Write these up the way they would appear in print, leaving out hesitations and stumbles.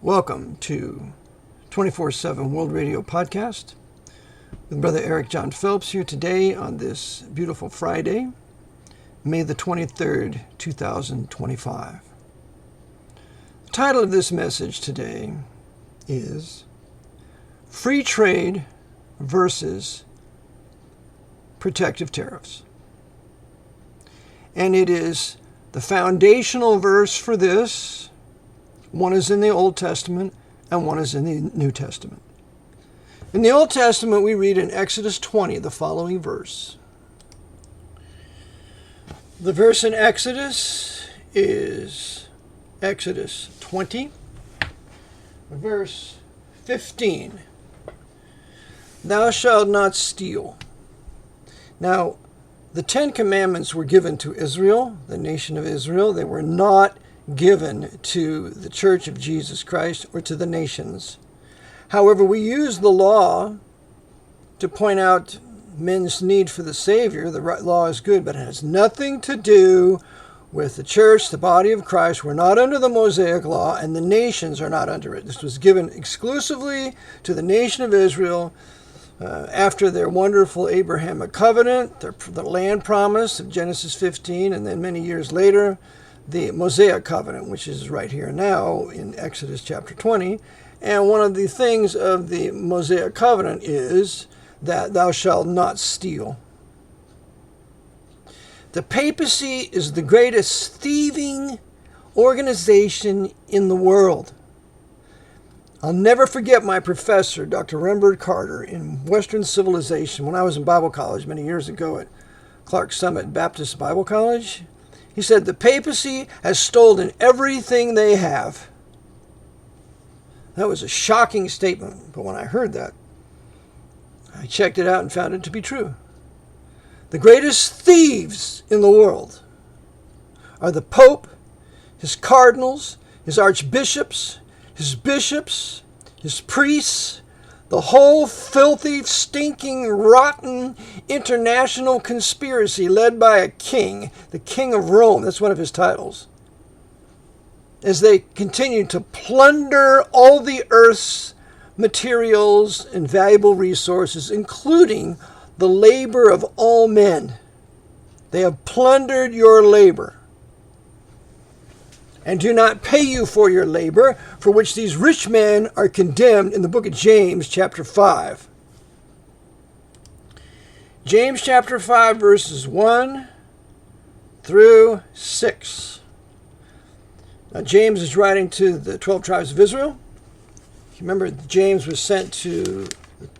Welcome to 24/7 World Radio Podcast with Brother Eric John Phelps here today on this beautiful Friday, May the 23rd, 2025. The title of this message today is Free Trade versus Protective Tariffs. And it is the foundational verse for this. One is in the Old Testament and one is in the New Testament. In the Old Testament, we read in Exodus 20 the following verse. The verse in Exodus is Exodus 20, verse 15. Thou shalt not steal. Now, the Ten Commandments were given to Israel, the nation of Israel. They were not given to the Church of Jesus Christ or to the nations. However, we use the law to point out men's need for the Savior. The law is good, but it has nothing to do with the church, the body of Christ. We're not under the Mosaic law, and the nations are not under it. This was given exclusively to the nation of Israel after their wonderful Abrahamic covenant, the land promise of Genesis 15, and then many years later, the Mosaic covenant, which is right here now in Exodus chapter 20. And one of the things of the Mosaic covenant is that thou shalt not steal. The papacy is the greatest thieving organization in the world. I'll never forget my professor, Dr. Rembert Carter, in Western Civilization when I was in Bible college many years ago at Clark Summit Baptist Bible College. He said, the papacy has stolen everything they have. That was a shocking statement, but when I heard that, I checked it out and found it to be true. The greatest thieves in the world are the Pope, his cardinals, his archbishops, his bishops, his priests, the whole filthy, stinking, rotten international conspiracy led by a king, the King of Rome. That's one of his titles. As they continue to plunder all the earth's materials and valuable resources, including the labor of all men. They have plundered your labor and do not pay you for your labor, for which these rich men are condemned in the book of James, chapter 5. James, chapter 5, verses 1 through 6. Now, James is writing to the 12 tribes of Israel. Remember, James was sent to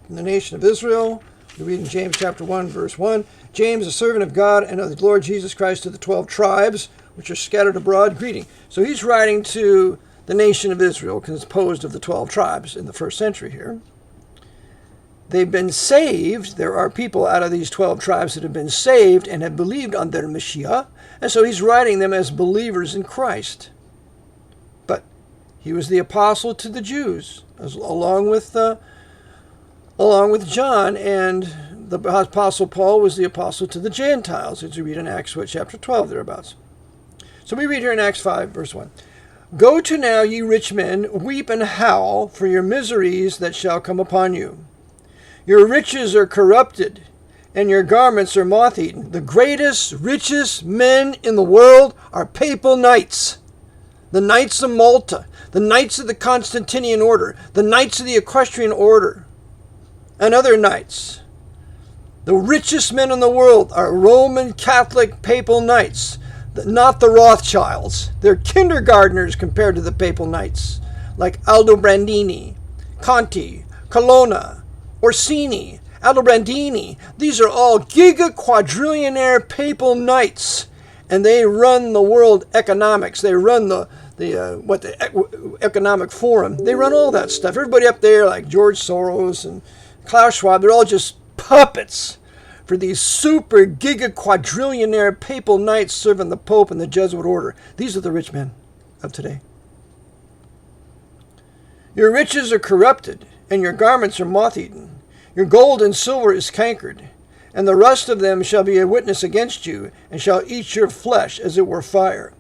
the nation of Israel. We read in James, chapter 1, verse 1. James, a servant of God and of the Lord Jesus Christ, to the 12 tribes, which are scattered abroad, greeting. So he's writing to the nation of Israel, composed of the 12 tribes in the first century here. They've been saved. There are people out of these 12 tribes that have been saved and have believed on their Messiah. And so he's writing them as believers in Christ. But he was the apostle to the Jews, along with John, and the apostle Paul was the apostle to the Gentiles, as you read in Acts chapter 12, thereabouts. So we read here in Acts 5, verse 1. Go to now, ye rich men, weep and howl for your miseries that shall come upon you. Your riches are corrupted, and your garments are moth-eaten. The greatest, richest men in the world are papal knights. The Knights of Malta, the Knights of the Constantinian Order, the Knights of the Equestrian Order, and other knights. The richest men in the world are Roman Catholic papal knights, not the Rothschilds. They're kindergartners compared to the papal knights, like Aldobrandini, Conti, Colonna, Orsini, Aldobrandini. These are all giga-quadrillionaire papal knights, and they run the world economics. They run the economic forum. They run all that stuff. Everybody up there, like George Soros and Klaus Schwab, they're all just puppets for these super giga quadrillionaire papal knights serving the Pope and the Jesuit order. These are the rich men of today. Your riches are corrupted, and your garments are moth-eaten. Your gold and silver is cankered, and the rust of them shall be a witness against you, and shall eat your flesh as it were fire.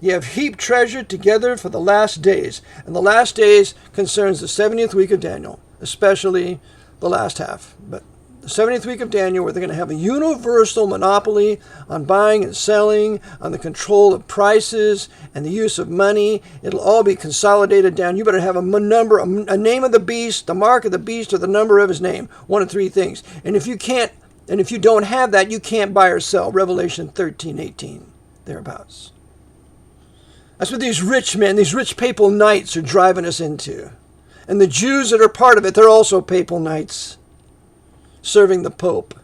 Ye have heaped treasure together for the last days. And the last days concerns the 70th week of Daniel, especially the last half. But the 70th week of Daniel, where they're going to have a universal monopoly on buying and selling, on the control of prices and the use of money. It'll all be consolidated down. You better have a number, a name of the beast, the mark of the beast, or the number of his name. One of three things. And if you don't have that, you can't buy or sell. Revelation 13:18, thereabouts. That's what these rich men, these rich papal knights are driving us into. And the Jews that are part of it, they're also papal knights, serving the Pope.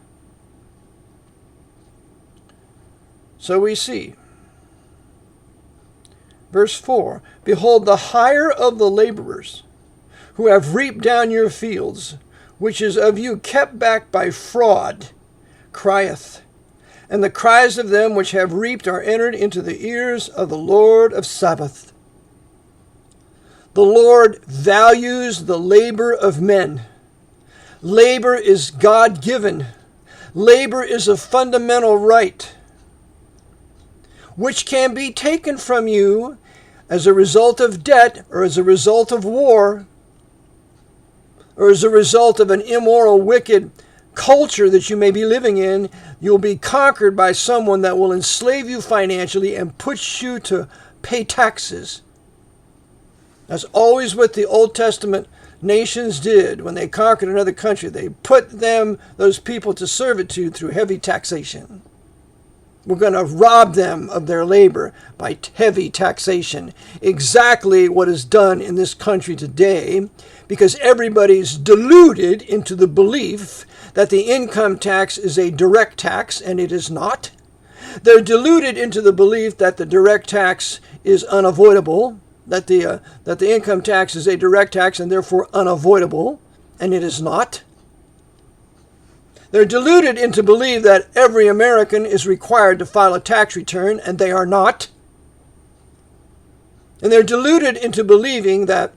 So we see. Verse 4, behold, the hire of the laborers, who have reaped down your fields, which is of you kept back by fraud, crieth. And the cries of them which have reaped are entered into the ears of the Lord of Sabaoth. The Lord values the labor of men. Labor is God-given. Labor is a fundamental right, which can be taken from you as a result of debt, or as a result of war, or as a result of an immoral, wicked culture that you may be living in. You'll be conquered by someone that will enslave you financially and put you to pay taxes. That's always what the Old Testament nations did when they conquered another country. They put those people to servitude through heavy taxation. We're going to rob them of their labor by heavy taxation. Exactly what is done in this country today, because everybody's deluded into the belief that the income tax is a direct tax, and it is not. They're deluded into the belief that the direct tax is unavoidable, that the income tax is a direct tax and therefore unavoidable, and it is not. They're deluded into belief that every American is required to file a tax return, and they are not. And they're deluded into believing that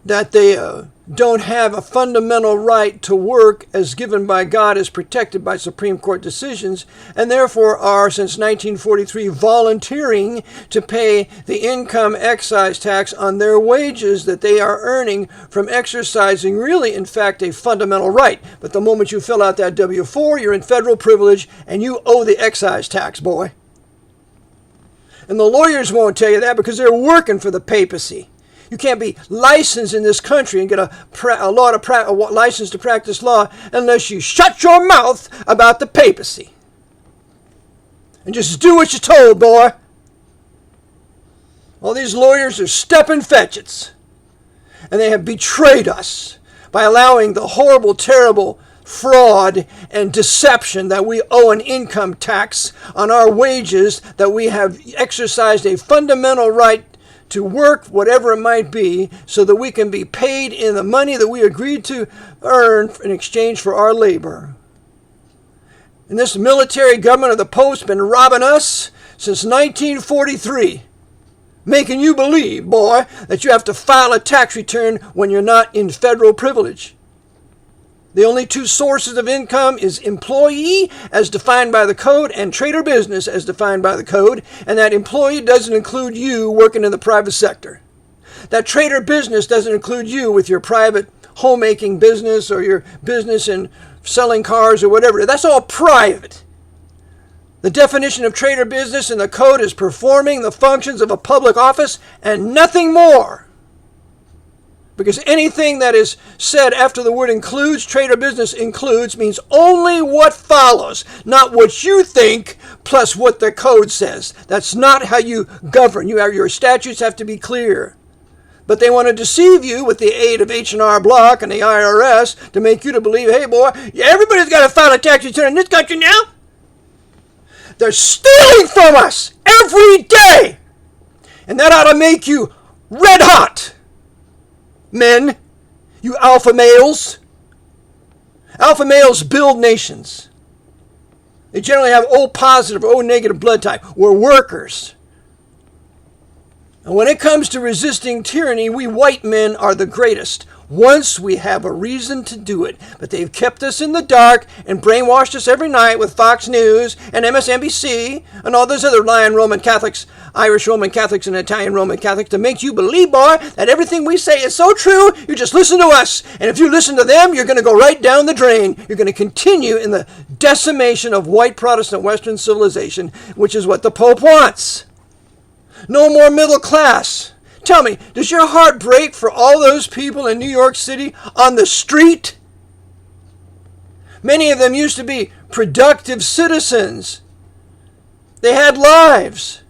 they don't have a fundamental right to work as given by God, as protected by Supreme Court decisions, and therefore are, since 1943, volunteering to pay the income excise tax on their wages that they are earning from exercising really, in fact, a fundamental right. But the moment you fill out that W-4, you're in federal privilege, and you owe the excise tax, boy. And the lawyers won't tell you that because they're working for the papacy. You can't be licensed in this country and get a license to practice law unless you shut your mouth about the papacy. And just do what you're told, boy. All these lawyers are stepping fetchits. And they have betrayed us by allowing the horrible, terrible fraud and deception that we owe an income tax on our wages, that we have exercised a fundamental right to work, whatever it might be, so that we can be paid in the money that we agreed to earn in exchange for our labor. And this military government of the Pope's been robbing us since 1943, making you believe, boy, that you have to file a tax return when you're not in federal privilege. The only two sources of income is employee, as defined by the code, and trader business, as defined by the code. And that employee doesn't include you working in the private sector. That trader business doesn't include you with your private homemaking business or your business in selling cars or whatever. That's all private. The definition of trader business in the code is performing the functions of a public office and nothing more. Because anything that is said after the word includes, trader business includes, means only what follows, not what you think plus what the code says. That's not how you govern. Your statutes have to be clear. But they want to deceive you with the aid of H&R Block and the IRS to make you to believe, hey boy, everybody's got to file a tax return in this country now. They're stealing from us every day. And that ought to make you red hot. Men, you alpha males. Alpha males build nations. They generally have O positive or O negative blood type. We're workers. And when it comes to resisting tyranny, we white men are the greatest. once we have a reason to do it. But they've kept us in the dark and brainwashed us every night with Fox News and MSNBC and all those other lying Roman Catholics, Irish Roman Catholics and Italian Roman Catholics, to make you believe, boy, that everything we say is so true. You just listen to us. And if you listen to them, you're going to go right down the drain. You're going to continue in the decimation of white Protestant Western civilization, which is what the Pope wants. No more middle class. Tell me, does your heart break for all those people in New York City on the street? Many of them used to be productive citizens. They had lives.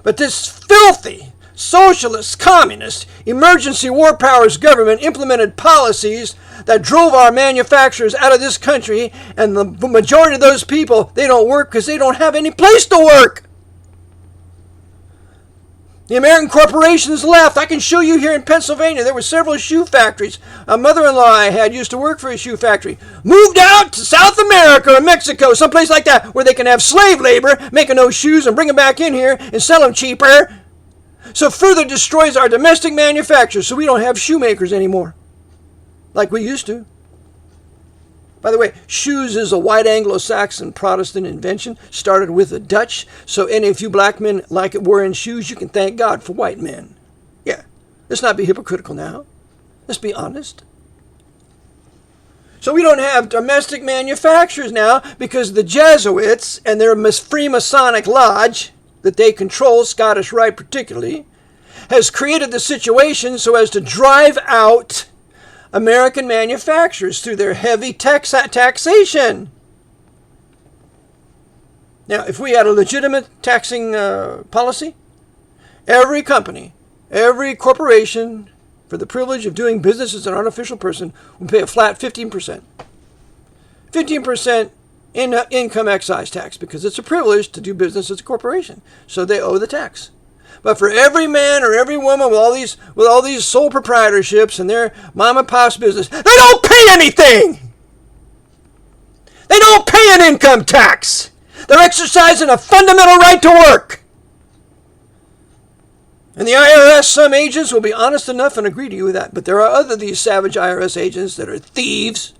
But this filthy, socialist, communist, emergency war powers government implemented policies that drove our manufacturers out of this country, and the majority of those people, they don't work because they don't have any place to work. The American corporations left. I can show you here in Pennsylvania, there were several shoe factories. A mother-in-law I had used to work for a shoe factory. Moved out to South America or Mexico, someplace like that, where they can have slave labor, making those shoes and bring them back in here and sell them cheaper. So further destroys our domestic manufacturers, so we don't have shoemakers anymore, like we used to. By the way, shoes is a white Anglo-Saxon Protestant invention, started with the Dutch. So any of you black men like it wearing shoes, you can thank God for white men. Yeah, let's not be hypocritical now. Let's be honest. So we don't have domestic manufacturers now because the Jesuits and their Freemasonic Lodge that they control, Scottish Rite particularly, has created the situation so as to drive out American manufacturers through their heavy taxation. Now, if we had a legitimate taxing policy, every company, every corporation, for the privilege of doing business as an unofficial person, would pay a flat 15%. 15% income excise tax, because it's a privilege to do business as a corporation. So they owe the tax. But for every man or every woman with all these sole proprietorships and their mom and pop's business, they don't pay anything. They don't pay an income tax. They're exercising a fundamental right to work. And the IRS, some agents will be honest enough and agree to you with that. But there are these savage IRS agents that are thieves.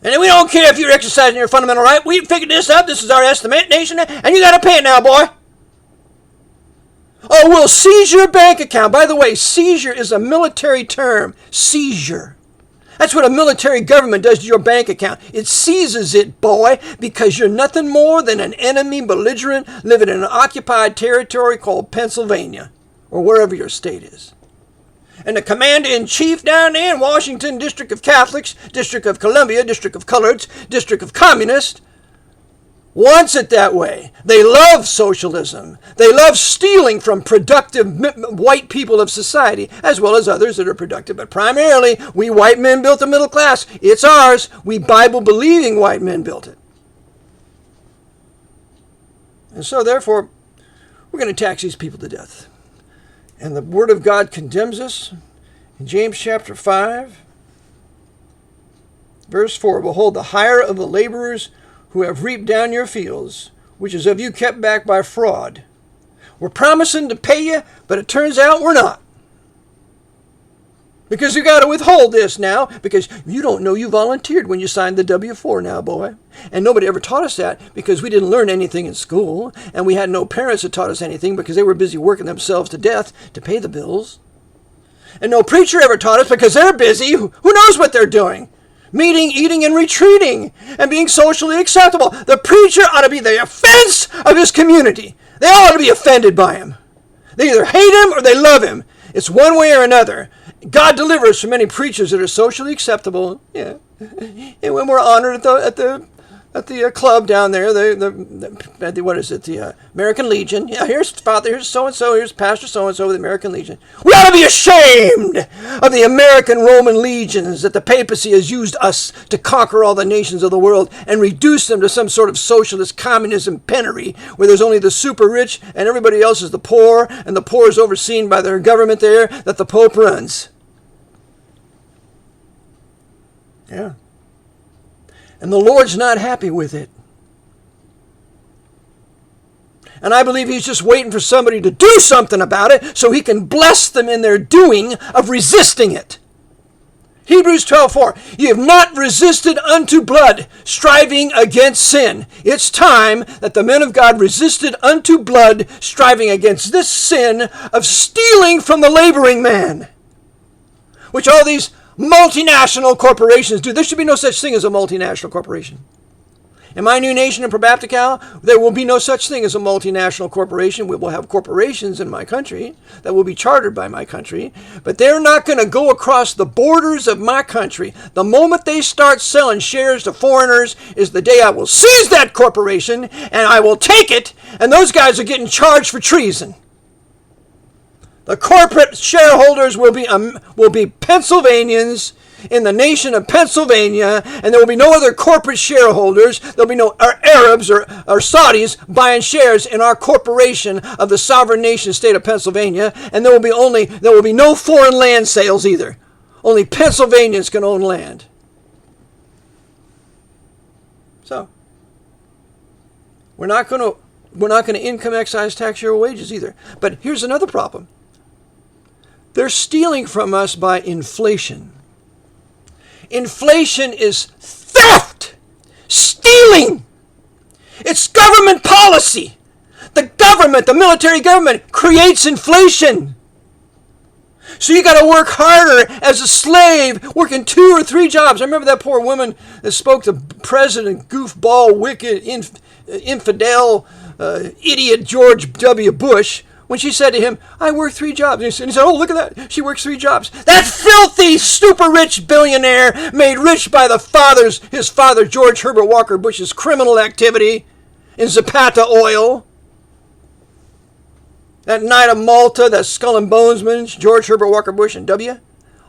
And we don't care if you're exercising your fundamental right. We figured this out. This is our estimation, and you got to pay it now, boy. Oh, we'll seize your bank account. By the way, seizure is a military term. Seizure. That's what a military government does to your bank account. It seizes it, boy, because you're nothing more than an enemy belligerent living in an occupied territory called Pennsylvania, or wherever your state is. And the commander-in-chief down there in Washington, District of Catholics, District of Columbia, District of Coloreds, District of Communists, wants it that way. They love socialism. They love stealing from productive white people of society, as well as others that are productive. But primarily, we white men built the middle class. It's ours. We Bible-believing white men built it. And so, therefore, we're going to tax these people to death. And the Word of God condemns us in James chapter 5, verse 4. Behold, the hire of the laborers who have reaped down your fields, which is of you kept back by fraud. We're promising to pay you, but it turns out we're not. Because you got to withhold this now, because you don't know you volunteered when you signed the W-4 now, boy. And nobody ever taught us that, because we didn't learn anything in school, and we had no parents that taught us anything because they were busy working themselves to death to pay the bills. And no preacher ever taught us because they're busy. Who knows what they're doing? Meeting, eating, and retreating, and being socially acceptable. The preacher ought to be the offense of his community. They all ought to be offended by him. They either hate him or they love him. It's one way or another. God delivers from many preachers that are socially acceptable. Yeah, and when we're honored at the club down there, what is it? The American Legion. Yeah, here's Father, here's so and so, here's Pastor so and so of the American Legion. We ought to be ashamed of the American Roman legions that the papacy has used us to conquer all the nations of the world and reduce them to some sort of socialist communism penury where there's only the super rich and everybody else is the poor, and the poor is overseen by their government there that the Pope runs. Yeah. And the Lord's not happy with it. And I believe he's just waiting for somebody to do something about it so he can bless them in their doing of resisting it. Hebrews 12:4. You have not resisted unto blood, striving against sin. It's time that the men of God resisted unto blood, striving against this sin of stealing from the laboring man, which all these multinational corporations do. There should be no such thing as a multinational corporation. In my new nation in Protestant, there will be no such thing as a multinational corporation. We will have corporations in my country that will be chartered by my country, but they're not going to go across the borders of my country. The moment they start selling shares to foreigners is the day I will seize that corporation and I will take it, and those guys are getting charged for treason. The corporate shareholders will be Pennsylvanians in the nation of Pennsylvania, and there will be no other corporate shareholders. There will be no Arabs or Saudis buying shares in our corporation of the sovereign nation state of Pennsylvania, and there will be no foreign land sales either. Only Pennsylvanians can own land. So we're not going to income excise tax your wages either. But here's another problem. They're stealing from us by inflation. Inflation is theft, stealing. It's government policy. The government, the military government, creates inflation. So you got to work harder as a slave, working 2 or 3 jobs. I remember that poor woman that spoke to President Goofball, wicked, infidel, idiot George W. Bush, when she said to him, I work 3 jobs. And he said, oh, look at that. She works 3 jobs. That filthy, super rich billionaire made rich by his father, George Herbert Walker Bush's criminal activity in Zapata oil. That Knight of Malta, that skull and bonesman, George Herbert Walker Bush and W.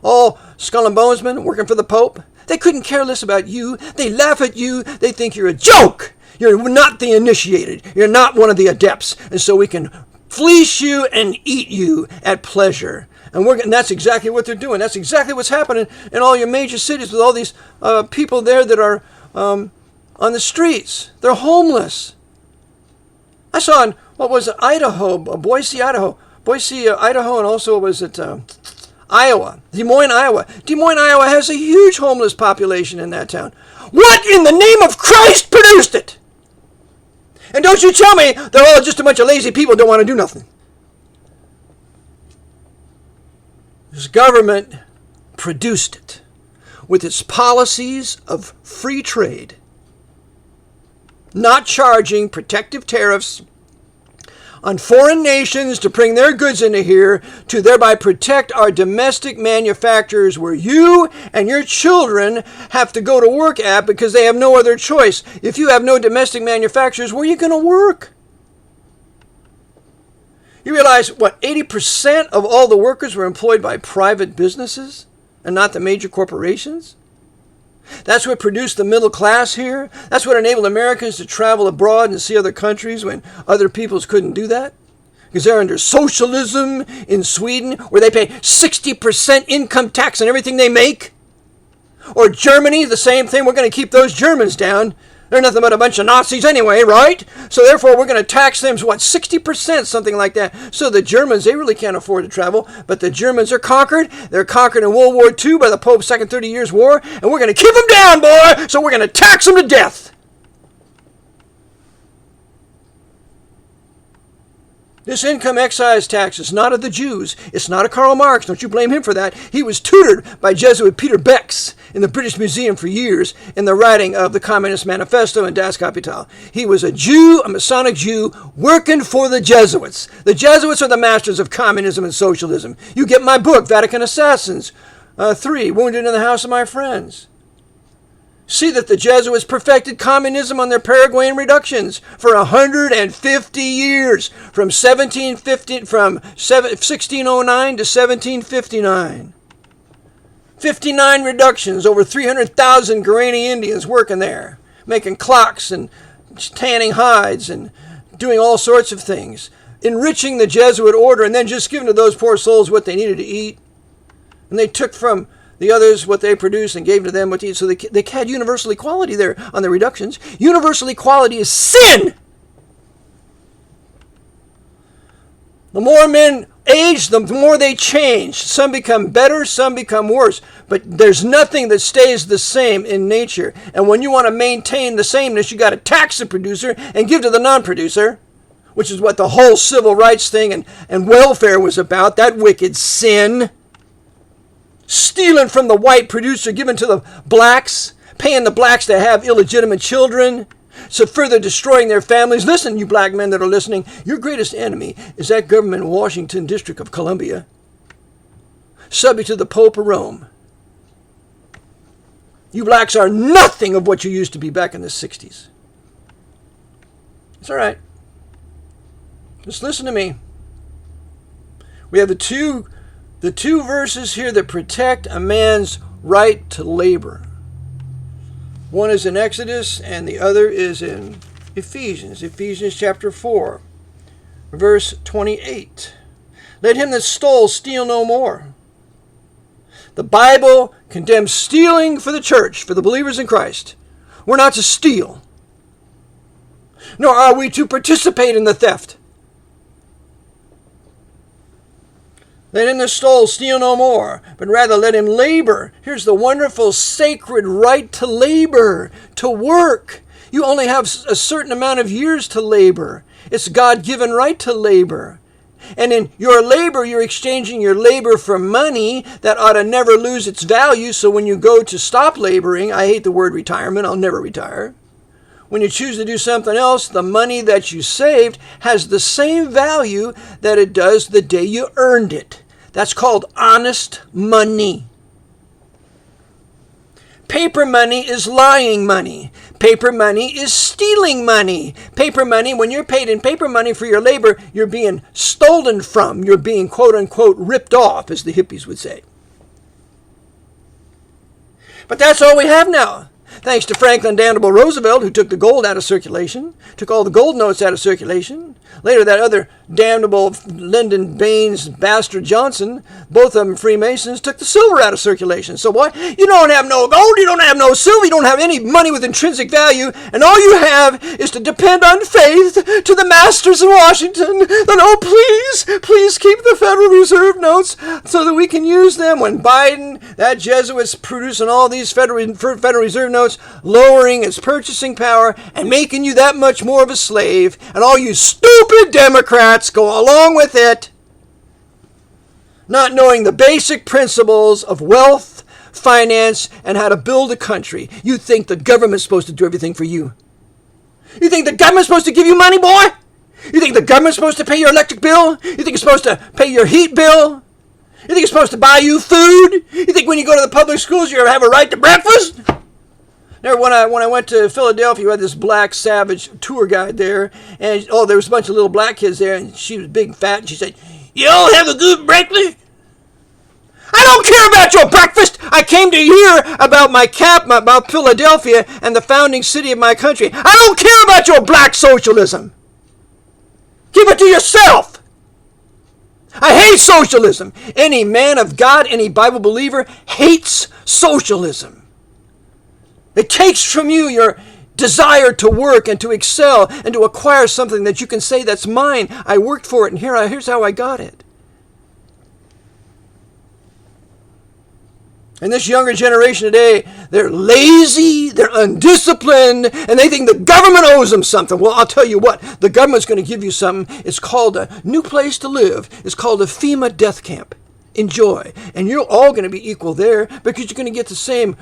All skull and bonesmen working for the Pope. They couldn't care less about you. They laugh at you. They think you're a joke. You're not the initiated. You're not one of the adepts. And so we can fleece you and eat you at pleasure. And that's exactly what they're doing. That's exactly what's happening in all your major cities with all these people there that are on the streets. They're homeless. I saw in, Idaho, Boise, Idaho, and also was it Iowa, Des Moines, Iowa. Des Moines, Iowa has a huge homeless population in that town. What in the name of Christ produced it? And don't you tell me they're all just a bunch of lazy people who don't want to do nothing. This government produced it with its policies of free trade, not charging protective tariffs on foreign nations to bring their goods into here to thereby protect our domestic manufacturers where you and your children have to go to work at because they have no other choice. If you have no domestic manufacturers, where are you going to work? You realize, 80% of all the workers were employed by private businesses and not the major corporations? That's what produced the middle class here. That's what enabled Americans to travel abroad and see other countries when other peoples couldn't do that. Because they're under socialism in Sweden, where they pay 60% income tax on everything they make. Or Germany, the same thing. We're going to keep those Germans down. They're nothing but a bunch of Nazis anyway, right? So therefore, we're going to tax them, 60%, something like that. So the Germans, they really can't afford to travel. But the Germans are conquered. They're conquered in World War II by the Pope's Second 30 Years' War. And we're going to keep them down, boy. So we're going to tax them to death. This income excise tax is not of the Jews. It's not of Karl Marx. Don't you blame him for that. He was tutored by Jesuit Peter Becks in the British Museum for years in the writing of the Communist Manifesto and Das Kapital. He was a Jew, a Masonic Jew, working for the Jesuits. The Jesuits are the masters of communism and socialism. You get my book, Vatican Assassins 3, Wounded in the House of My Friends. See that the Jesuits perfected communism on their Paraguayan reductions for 150 years, from 1609 to 1759. 59 reductions, over 300,000 Guarani Indians working there, making clocks and tanning hides and doing all sorts of things, enriching the Jesuit order and then just giving to those poor souls what they needed to eat. And they took from the others what they produced and gave to them what to eat. So they had universal equality there on the reductions. Universal equality is sin. The more men age, the more they change. Some become better, some become worse. But there's nothing that stays the same in nature. And when you want to maintain the sameness, you got to tax the producer and give to the non-producer, which is what the whole civil rights thing and welfare was about, that wicked sin. Stealing from the white producer, giving to the blacks, paying the blacks to have illegitimate children, so further destroying their families. Listen, you black men that are listening, your greatest enemy is that government in Washington, District of Columbia, subject to the Pope of Rome. You blacks are nothing of what you used to be back in the 60s. It's all right. Just listen to me. We have the two verses here that protect a man's right to labor. One is in Exodus and the other is in Ephesians. Ephesians chapter 4, verse 28. Let him that stole steal no more. The Bible condemns stealing for the church, for the believers in Christ. We're not to steal, nor are we to participate in the theft. Let him that stole steal no more, but rather let him labor. Here's the wonderful sacred right to labor, to work. You only have a certain amount of years to labor. It's a God-given right to labor. And in your labor, you're exchanging your labor for money that ought to never lose its value. So when you go to stop laboring, I hate the word retirement, I'll never retire. When you choose to do something else, the money that you saved has the same value that it does the day you earned it. That's called honest money. Paper money is lying money. Paper money is stealing money. Paper money, when you're paid in paper money for your labor, you're being stolen from. You're being, quote unquote, ripped off, as the hippies would say. But that's all we have now. Thanks to Franklin Delano Roosevelt, who took the gold out of circulation, took all the gold notes out of circulation. Later, that other damnable Lyndon Baines bastard Johnson, both of them Freemasons, took the silver out of circulation. So what? You don't have no gold, you don't have no silver, you don't have any money with intrinsic value, and all you have is to depend on faith to the masters in Washington that, oh, please keep the Federal Reserve notes so that we can use them. When Biden, that Jesuit's producing all these Federal Reserve notes, lowering its purchasing power and making you that much more of a slave, and all you stupid Democrats go along with it, not knowing the basic principles of wealth, finance, and how to build a country. You think the government's supposed to do everything for you. You think the government's supposed to give you money, boy? You think the government's supposed to pay your electric bill? You think it's supposed to pay your heat bill? You think it's supposed to buy you food? You think when you go to the public schools you have a right to breakfast? Now, when I went to Philadelphia, we had this black savage tour guide there, and there was a bunch of little black kids there, and she was big and fat, and she said, "You all have a good breakfast?" I don't care about your breakfast. I came to hear about about Philadelphia and the founding city of my country. I don't care about your black socialism. Keep it to yourself. I hate socialism. Any man of God, any Bible believer hates socialism. It takes from you your desire to work and to excel and to acquire something that you can say, that's mine. I worked for it, and here's how I got it. And this younger generation today, they're lazy, they're undisciplined, and they think the government owes them something. Well, I'll tell you what, the government's going to give you something. It's called a new place to live. It's called a FEMA death camp. Enjoy. And you're all going to be equal there because you're going to get the same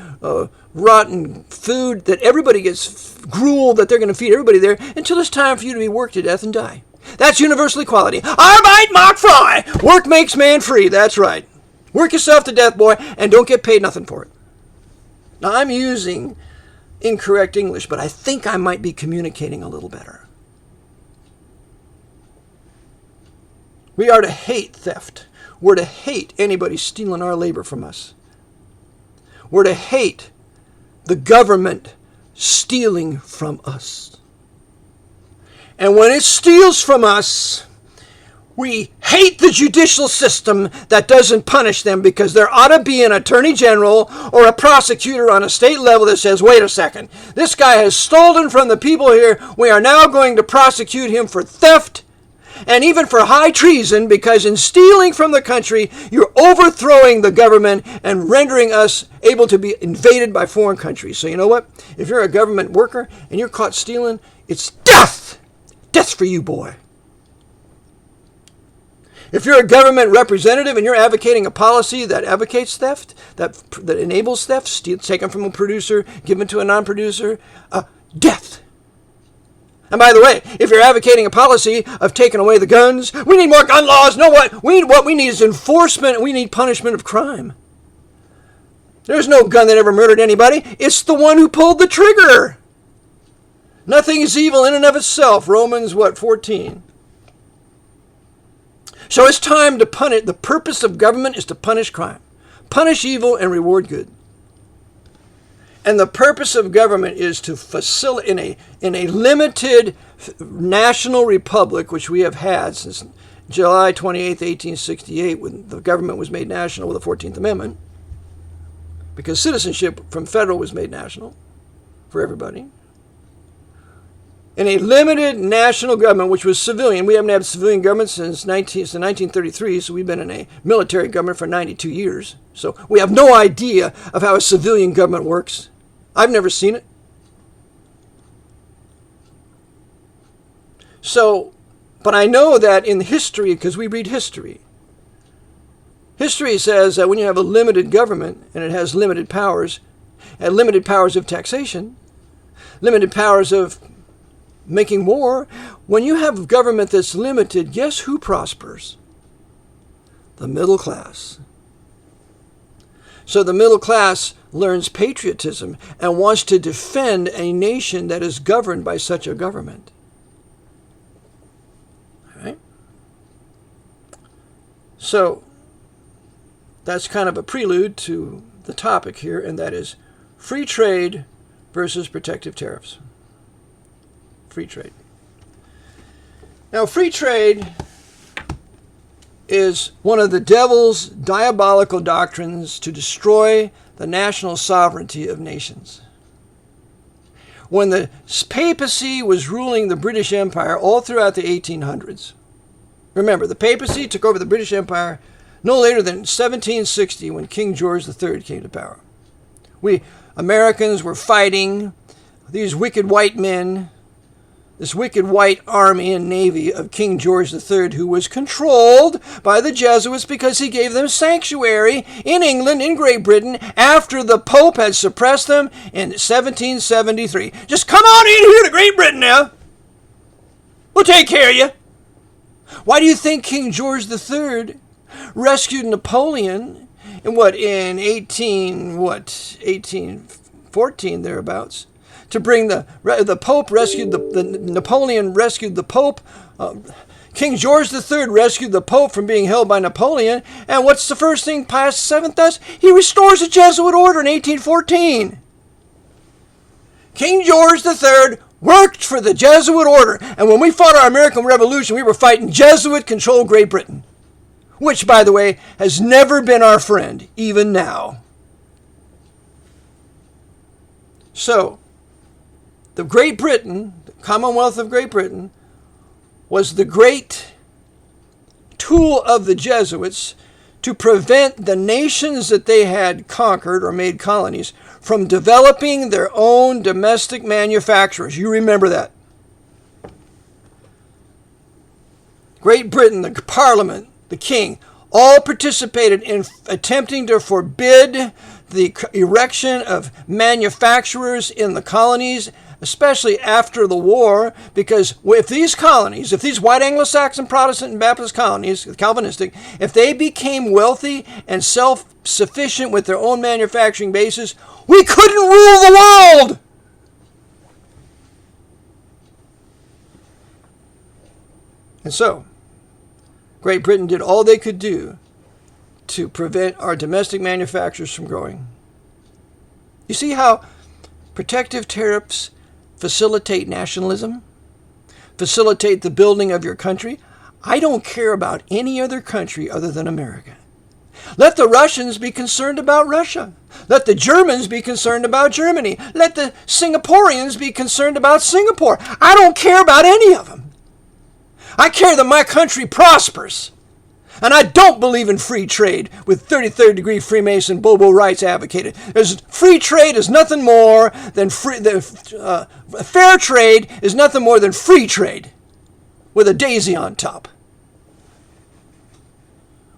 rotten food that everybody gets, gruel that they're going to feed everybody there until it's time for you to be worked to death and die. That's universal equality. Arbeit macht frei. Work makes man free. That's right. Work yourself to death, boy, and don't get paid nothing for it. Now, I'm using incorrect English, but I think I might be communicating a little better. We are to hate theft. We're to hate anybody stealing our labor from us. We're to hate the government stealing from us. And when it steals from us, we hate the judicial system that doesn't punish them, because there ought to be an attorney general or a prosecutor on a state level that says, wait a second, this guy has stolen from the people here. We are now going to prosecute him for theft. and even for high treason, because in stealing from the country, you're overthrowing the government and rendering us able to be invaded by foreign countries. So you know what? If you're a government worker and you're caught stealing, it's death! Death for you, boy. If you're a government representative and you're advocating a policy that advocates theft, that enables theft, taken from a producer, given to a non-producer, death. And by the way, if you're advocating a policy of taking away the guns, we need more gun laws. No, what we need is enforcement. We need punishment of crime. There's no gun that ever murdered anybody. It's the one who pulled the trigger. Nothing is evil in and of itself. Romans, 14. So it's time to punish. The purpose of government is to punish crime, punish evil, and reward good. And the purpose of government is to facilitate, in a limited national republic, which we have had since July 28th, 1868, when the government was made national with the 14th Amendment, because citizenship from federal was made national for everybody. In a limited national government, which was civilian. We haven't had a civilian government since 1933, so we've been in a military government for 92 years. So we have no idea of how a civilian government works. I've never seen it. So, but I know that in history, because we read history, history says that when you have a limited government and it has limited powers, and limited powers of taxation, limited powers of making war, when you have government that's limited, guess who prospers? The middle class. So the middle class learns patriotism and wants to defend a nation that is governed by such a government. All right? So that's kind of a prelude to the topic here, and that is free trade versus protective tariffs. Free trade. Now, free trade is one of the devil's diabolical doctrines to destroy the national sovereignty of nations. When the papacy was ruling the British Empire all throughout the 1800s, remember, the papacy took over the British Empire no later than 1760 when King George III came to power. We Americans were fighting these wicked white men, this wicked white army and navy of King George III, who was controlled by the Jesuits because he gave them sanctuary in England, in Great Britain, after the Pope had suppressed them in 1773. Just come on in here to Great Britain now. We'll take care of you. Why do you think King George III rescued Napoleon in 1814 thereabouts? To bring the Pope rescued Napoleon rescued the Pope. King George III rescued the Pope from being held by Napoleon. And what's the first thing Pius VII does? He restores the Jesuit order in 1814. King George III worked for the Jesuit order. And when we fought our American Revolution, we were fighting Jesuit-controlled Great Britain, which, by the way, has never been our friend, even now. So, the Great Britain, the Commonwealth of Great Britain, was the great tool of the Jesuits to prevent the nations that they had conquered or made colonies from developing their own domestic manufacturers. You remember that. Great Britain, the Parliament, the King, all participated in attempting to forbid the erection of manufacturers in the colonies, especially after the war, because if these colonies, if these white Anglo-Saxon Protestant and Baptist colonies, Calvinistic, if they became wealthy and self-sufficient with their own manufacturing bases, we couldn't rule the world! And so, Great Britain did all they could do to prevent our domestic manufacturers from growing. You see how protective tariffs facilitate nationalism, facilitate the building of your country? I don't care about any other country other than America. Let the Russians be concerned about Russia. Let the Germans be concerned about Germany. Let the Singaporeans be concerned about Singapore. I don't care about any of them. I care that my country prospers. And I don't believe in free trade with 33rd degree Freemason Bobo rights advocated. Free trade is nothing more than fair trade is nothing more than free trade with a daisy on top.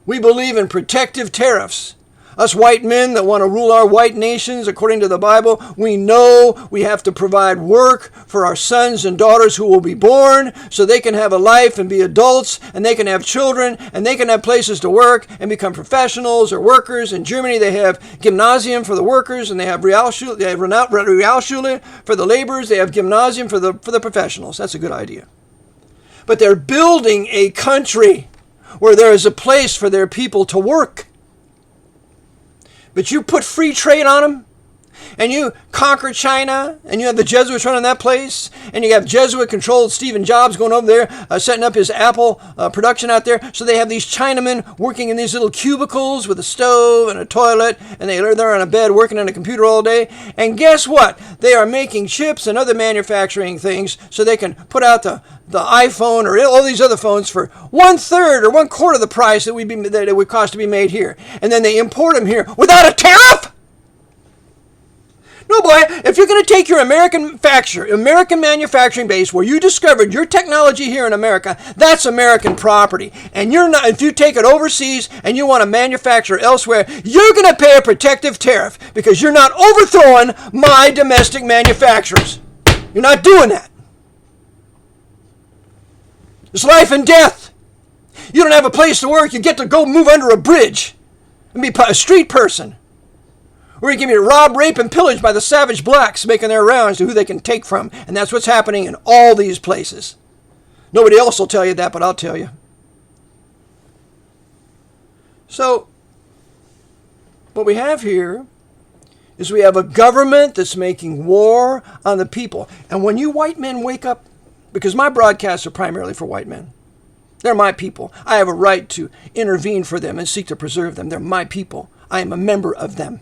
We believe in protective tariffs. Us white men that want to rule our white nations according to the Bible, we know we have to provide work for our sons and daughters who will be born so they can have a life and be adults and they can have children and they can have places to work and become professionals or workers. In Germany, they have gymnasium for the workers and they have Realschule for the laborers. They have gymnasium for the professionals. That's a good idea. But they're building a country where there is a place for their people to work. But you put free trade on them, and you conquer China, and you have the Jesuits running that place, and you have Jesuit-controlled Stephen Jobs going over there, setting up his Apple production out there. So they have these Chinamen working in these little cubicles with a stove and a toilet, and they're there on a bed working on a computer all day. And guess what? They are making chips and other manufacturing things so they can put out the iPhone or all these other phones for 1/3 or 1/4 of the price that it would cost to be made here. And then they import them here without a tariff? No, boy, if you're going to take your American manufacturing base where you discovered your technology here in America, that's American property. And if you take it overseas and you want to manufacture elsewhere, you're going to pay a protective tariff because you're not overthrowing my domestic manufacturers. You're not doing that. It's life and death. You don't have a place to work, you get to go move under a bridge and be a street person. Or you can be robbed, raped, and pillaged by the savage blacks making their rounds to who they can take from. And that's what's happening in all these places. Nobody else will tell you that, but I'll tell you. So, what we have here is we have a government that's making war on the people. And when you white men wake up, because my broadcasts are primarily for white men. They're my people. I have a right to intervene for them and seek to preserve them. They're my people. I am a member of them.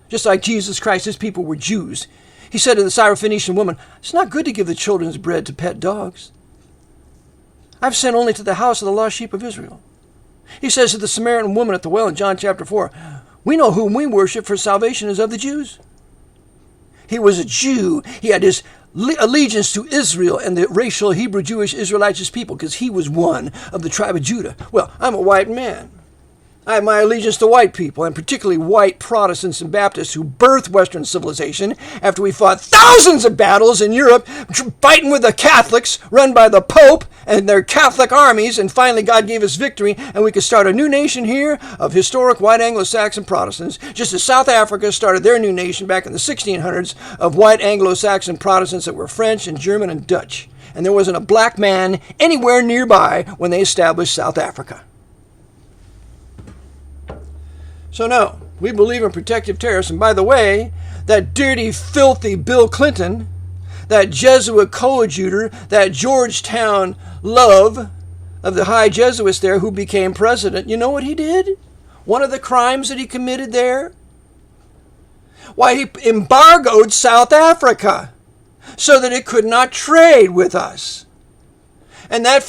Just like Jesus Christ, his people were Jews. He said to the Syrophoenician woman, it's not good to give the children's bread to pet dogs. I've sent only to the house of the lost sheep of Israel. He says to the Samaritan woman at the well in John chapter 4, we know whom we worship, for salvation is of the Jews. He was a Jew. He had his allegiance to Israel and the racial Hebrew Jewish Israelitish people because he was one of the tribe of Judah. Well, I'm a white man. I have my allegiance to white people, and particularly white Protestants and Baptists who birthed Western civilization after we fought thousands of battles in Europe, fighting with the Catholics run by the Pope and their Catholic armies, and finally God gave us victory, and we could start a new nation here of historic white Anglo-Saxon Protestants, just as South Africa started their new nation back in the 1600s of white Anglo-Saxon Protestants that were French and German and Dutch. And there wasn't a black man anywhere nearby when they established South Africa. So no, we believe in protective tariffs. And by the way, that dirty, filthy Bill Clinton, that Jesuit coadjutor, that Georgetown love of the high Jesuits there who became president, you know what he did? One of the crimes that he committed there? Why, he embargoed South Africa so that it could not trade with us. And that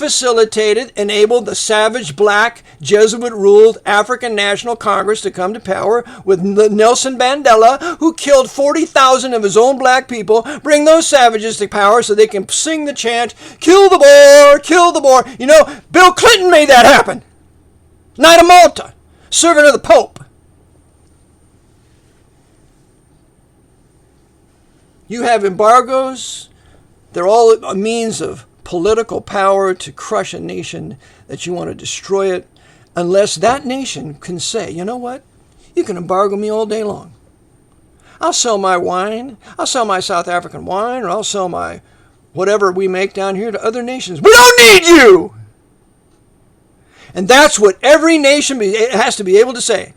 enabled the savage black Jesuit-ruled African National Congress to come to power with Nelson Mandela, who killed 40,000 of his own black people, bring those savages to power so they can sing the chant, kill the Boer, kill the Boer. You know, Bill Clinton made that happen. Knight of Malta, servant of the Pope. You have embargoes. They're all a means of political power to crush a nation that you want to destroy it, unless that nation can say, you know what? You can embargo me all day long. I'll sell my wine. I'll sell my South African wine, or I'll sell my whatever we make down here to other nations. We don't need you! And that's what every nation has to be able to say.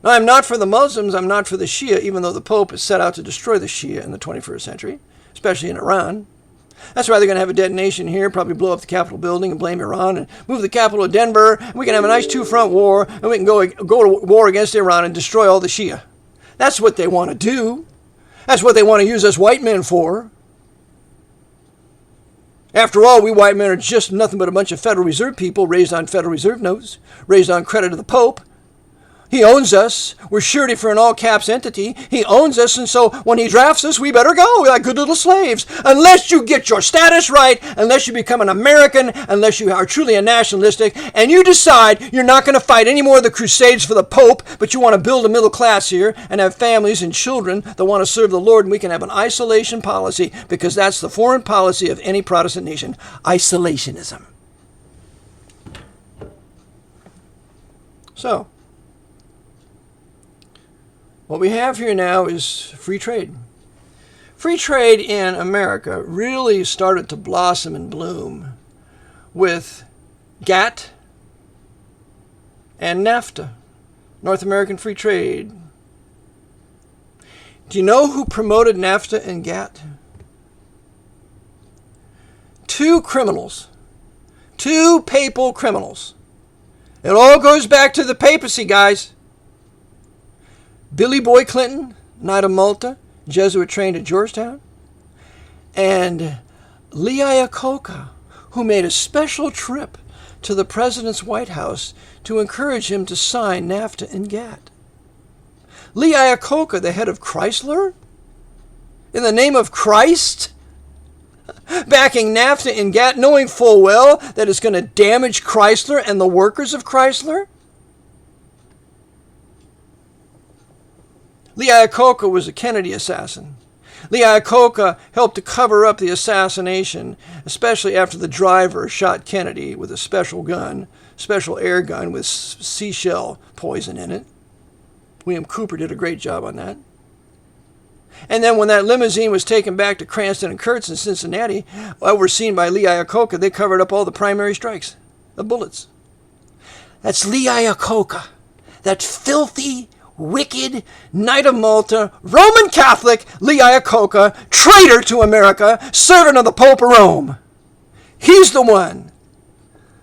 Now, I'm not for the Muslims. I'm not for the Shia, even though the Pope has set out to destroy the Shia in the 21st century, especially in Iran. That's why they're going to have a detonation here, probably blow up the Capitol building and blame Iran and move the capital to Denver. And we can have a nice two-front war, and we can go to war against Iran and destroy all the Shia. That's what they want to do. That's what they want to use us white men for. After all, we white men are just nothing but a bunch of Federal Reserve people raised on Federal Reserve notes, raised on credit of the Pope. He owns us. We're surety for an all-caps entity. He owns us, and so when he drafts us, we better go like good little slaves. Unless you get your status right, unless you become an American, unless you are truly a nationalistic, and you decide you're not going to fight any more of the crusades for the Pope, but you want to build a middle class here and have families and children that want to serve the Lord, and we can have an isolation policy, because that's the foreign policy of any Protestant nation, isolationism. So, what we have here now is free trade. Free trade in America really started to blossom and bloom with GATT and NAFTA, North American Free Trade. Do you know who promoted NAFTA and GATT? Two criminals. Two papal criminals. It all goes back to the papacy, guys. Billy Boy Clinton, Knight of Malta, Jesuit trained at Georgetown, and Lee Iacocca, who made a special trip to the president's White House to encourage him to sign NAFTA and GATT. Lee Iacocca, the head of Chrysler, in the name of Christ, backing NAFTA and GATT, knowing full well that it's going to damage Chrysler and the workers of Chrysler. Lee Iacocca was a Kennedy assassin. Lee Iacocca helped to cover up the assassination, especially after the driver shot Kennedy with a special gun, special air gun with seashell poison in it. William Cooper did a great job on that. And then when that limousine was taken back to Cranston and Kurtz in Cincinnati, overseen by Lee Iacocca, they covered up all the primary strikes, the bullets. That's Lee Iacocca, that filthy, wicked Knight of Malta, Roman Catholic Lee Iacocca, traitor to America, servant of the Pope of Rome. He's the one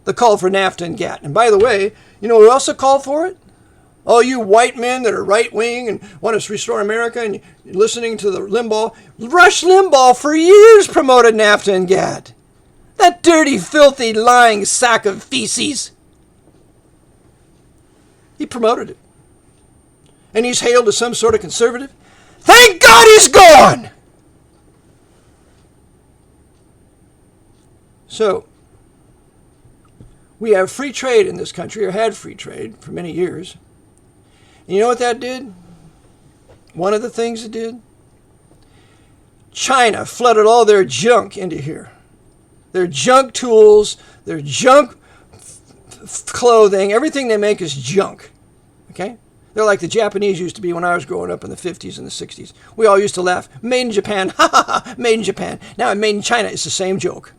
that called for NAFTA and GATT. And by the way, you know who also called for it? All you white men that are right-wing and want us to restore America and you're listening to the Limbaugh. Rush Limbaugh for years promoted NAFTA and GATT. That dirty, filthy, lying sack of feces. He promoted it. And he's hailed as some sort of conservative. Thank God he's gone! So, we have free trade in this country, or had free trade for many years. And you know what that did? One of the things it did? China flooded all their junk into here. Their junk tools, their junk clothing, everything they make is junk. Okay? They're like the Japanese used to be when I was growing up in the 50s and the 60s. We all used to laugh, made in Japan, ha ha ha, made in Japan. Now made in China, it's the same joke.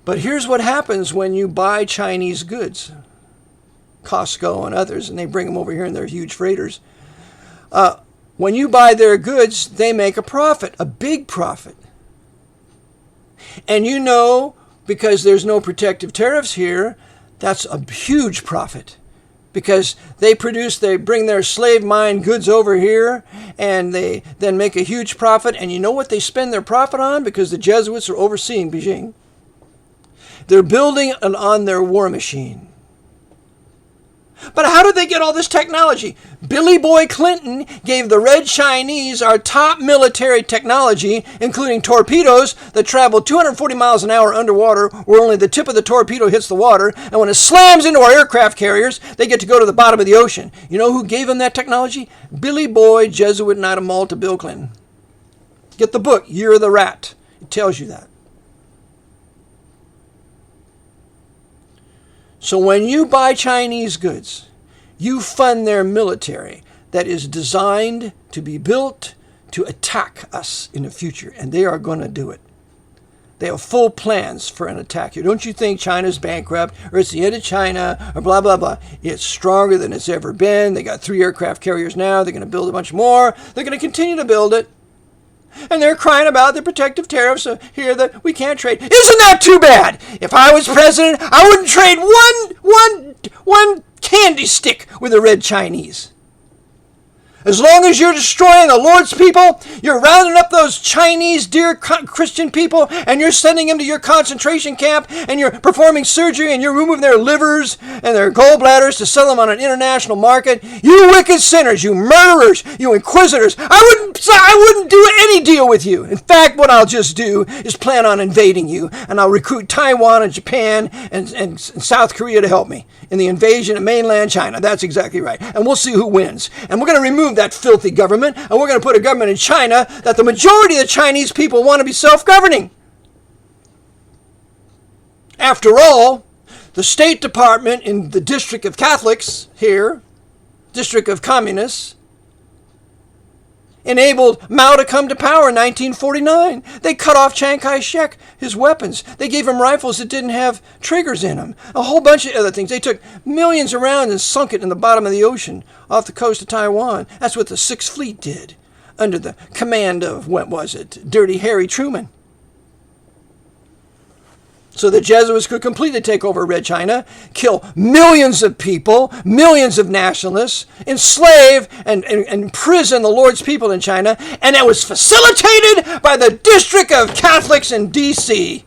But here's what happens when you buy Chinese goods. Costco and others, and they bring them over here in their huge freighters. When you buy their goods, they make a profit, a big profit. And you know, because there's no protective tariffs here, that's a huge profit. Because they bring their slave mine goods over here, and they then make a huge profit. And you know what they spend their profit on? Because the Jesuits are overseeing Beijing. They're building on their war machine. But how did they get all this technology? Billy Boy Clinton gave the Red Chinese our top military technology, including torpedoes that travel 240 miles an hour underwater, where only the tip of the torpedo hits the water, and when it slams into our aircraft carriers, they get to go to the bottom of the ocean. You know who gave them that technology? Billy Boy, Jesuit Knight of Malta, Bill Clinton. Get the book, Year of the Rat. It tells you that. So when you buy Chinese goods, you fund their military that is designed to be built to attack us in the future, and they are going to do it. They have full plans for an attack. Don't you think China's bankrupt, or it's the end of China, or blah, blah, blah. It's stronger than it's ever been. They got 3 aircraft carriers now. They're going to build a bunch more. They're going to continue to build it. And they're crying about the protective tariffs here that we can't trade. Isn't that too bad? If I was president, I wouldn't trade one candy stick with the Red Chinese. As long as you're destroying the Lord's people, you're rounding up those Chinese dear Christian people and you're sending them to your concentration camp and you're performing surgery and you're removing their livers and their gallbladders to sell them on an international market. You wicked sinners, you murderers, you inquisitors. I wouldn't do any deal with you. In fact, what I'll just do is plan on invading you, and I'll recruit Taiwan and Japan and South Korea to help me in the invasion of mainland China. That's exactly right. And we'll see who wins. And we're going to remove that filthy government, and we're going to put a government in China that the majority of the Chinese people want to be self-governing. After all, the State Department in the District of Catholics here, District of Communists, enabled Mao to come to power in 1949. They cut off Chiang Kai-shek, his weapons. They gave him rifles that didn't have triggers in them. A whole bunch of other things. They took millions around and sunk it in the bottom of the ocean off the coast of Taiwan. That's what the Sixth Fleet did under the command of, what was it, Dirty Harry Truman. So the Jesuits could completely take over Red China, kill millions of people, millions of nationalists, enslave and imprison the Lord's people in China, and it was facilitated by the District of Catholics in D.C.,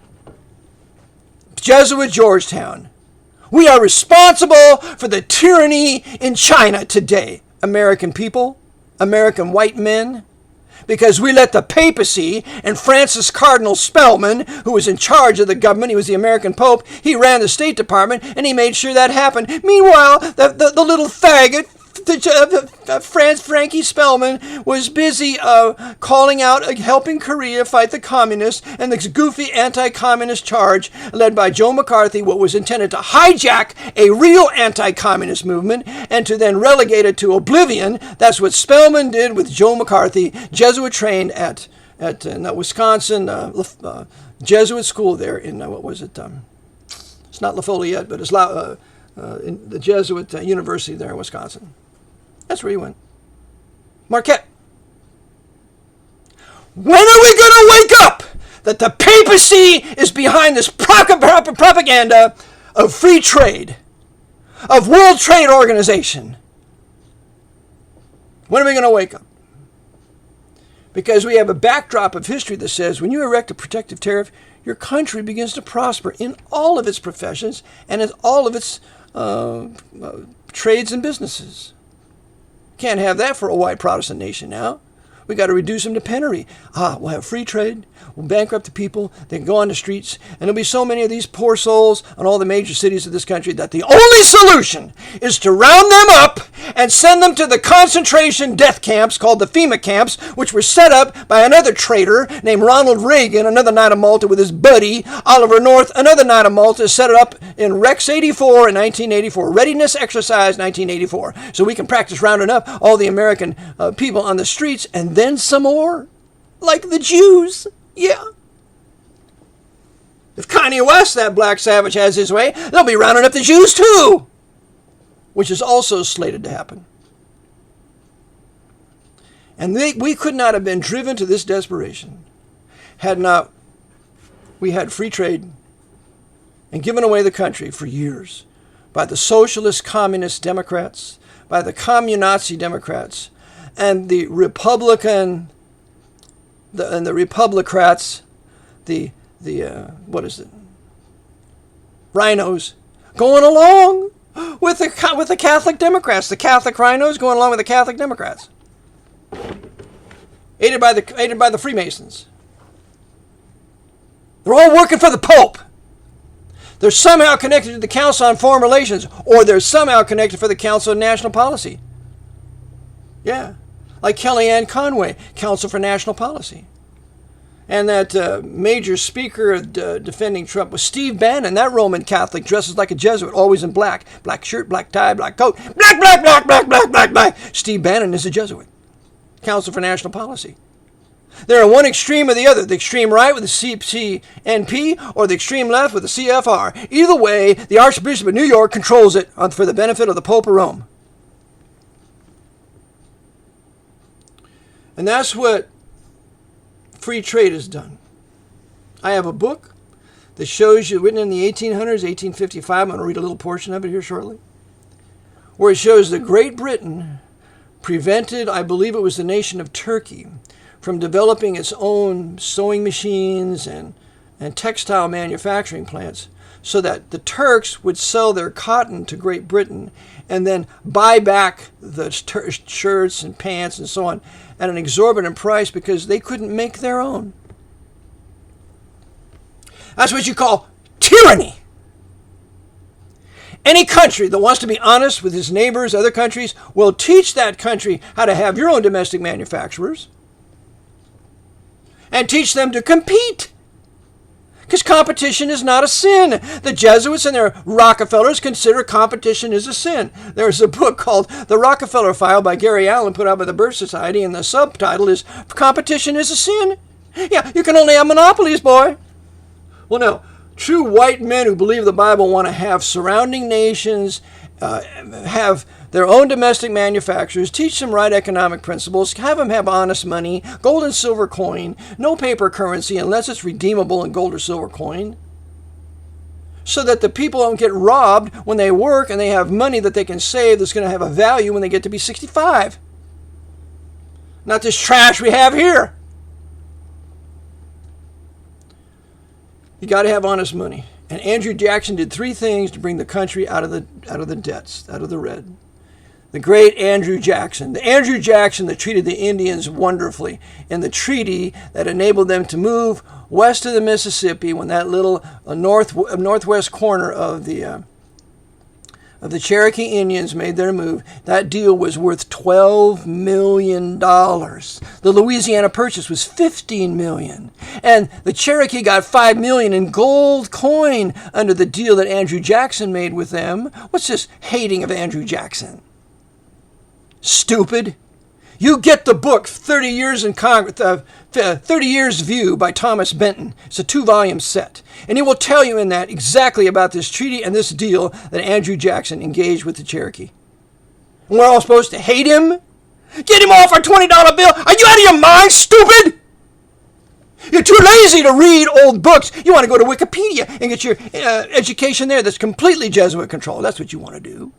Jesuit Georgetown. We are responsible for the tyranny in China today, American people, American white men, because we let the papacy and Francis Cardinal Spellman, who was in charge of the government, he was the American Pope, he ran the State Department, and he made sure that happened. Meanwhile, the little faggot, Frankie Spellman, was busy calling out, helping Korea fight the communists, and this goofy anti-communist charge led by Joe McCarthy, what was intended to hijack a real anti-communist movement and to then relegate it to oblivion. That's what Spellman did with Joe McCarthy, Jesuit trained at Wisconsin Jesuit school there in, what was it? It's not La Follette, but it's in the Jesuit University there in Wisconsin. That's where he went. Marquette. When are we going to wake up that the papacy is behind this propaganda of free trade, of World Trade Organization? When are we going to wake up? Because we have a backdrop of history that says when you erect a protective tariff, your country begins to prosper in all of its professions and in all of its trades and businesses. Can't have that for a white Protestant nation now. We got to reduce them to penury. We'll have free trade. We'll bankrupt the people. They can go on the streets. And there'll be so many of these poor souls in all the major cities of this country that the only solution is to round them up and send them to the concentration death camps called the FEMA camps, which were set up by another traitor named Ronald Reagan, another Knight of Malta, with his buddy Oliver North, another Knight of Malta, set it up in Rex 84 in 1984, Readiness Exercise 1984, so we can practice rounding up all the American people on the streets, and then some more, like the Jews. Yeah. If Kanye West, that black savage, has his way, they'll be rounding up the Jews too, which is also slated to happen. And we could not have been driven to this desperation had not we had free trade and given away the country for years by the socialist communist Democrats, by the communazi Democrats, and the Republican, the Republicrats, what is it? Rhinos, going along with the Catholic Democrats, the Catholic Rhinos going along with the Catholic Democrats, aided by the Freemasons. They're all working for the Pope. They're somehow connected to the Council on Foreign Relations, or they're somehow connected for the Council on National Policy. Yeah, like Kellyanne Conway, Council for National Policy. And that major speaker defending Trump was Steve Bannon, that Roman Catholic, dresses like a Jesuit, always in black. Black shirt, black tie, black coat. Black, black, black, black, black, black, black. Steve Bannon is a Jesuit. Council for National Policy. They're on one extreme or the other, the extreme right with the CNP or the extreme left with the CFR. Either way, the Archbishop of New York controls it for the benefit of the Pope of Rome. And that's what free trade has done. I have a book that shows you, written in the 1800s, 1855, I'm going to read a little portion of it here shortly, where it shows that Great Britain prevented, I believe it was the nation of Turkey, from developing its own sewing machines and textile manufacturing plants, so that the Turks would sell their cotton to Great Britain and then buy back the shirts and pants and so on at an exorbitant price because they couldn't make their own. That's what you call tyranny. Any country that wants to be honest with its neighbors, other countries, will teach that country how to have your own domestic manufacturers and teach them to compete. Because competition is not a sin. The Jesuits and their Rockefellers consider competition is a sin. There's a book called The Rockefeller File by Gary Allen, put out by the Birth Society, and the subtitle is Competition is a Sin. Yeah, you can only have monopolies, boy. Well, no. True white men who believe the Bible want to have surrounding nations have their own domestic manufacturers, teach them right economic principles, have them have honest money, gold and silver coin, no paper currency unless it's redeemable in gold or silver coin, so that the people don't get robbed when they work and they have money that they can save that's going to have a value when they get to be 65. Not this trash we have here. You got to have honest money. And Andrew Jackson did 3 things to bring the country out of the debts, out of the red. The great Andrew Jackson. The Andrew Jackson that treated the Indians wonderfully in the treaty that enabled them to move west of the Mississippi when that little northwest corner of the Cherokee Indians made their move. That deal was worth $12 million. The Louisiana Purchase was $15 million. And the Cherokee got $5 million in gold coin under the deal that Andrew Jackson made with them. What's this hating of Andrew Jackson? Stupid. You get the book 30 Years in Congress, 30 Years View by Thomas Benton. It's a 2-volume set. And he will tell you in that exactly about this treaty and this deal that Andrew Jackson engaged with the Cherokee. And we're all supposed to hate him? Get him off our $20 bill. Are you out of your mind, stupid? You're too lazy to read old books. You want to go to Wikipedia and get your education there that's completely Jesuit controlled. That's what you want to do.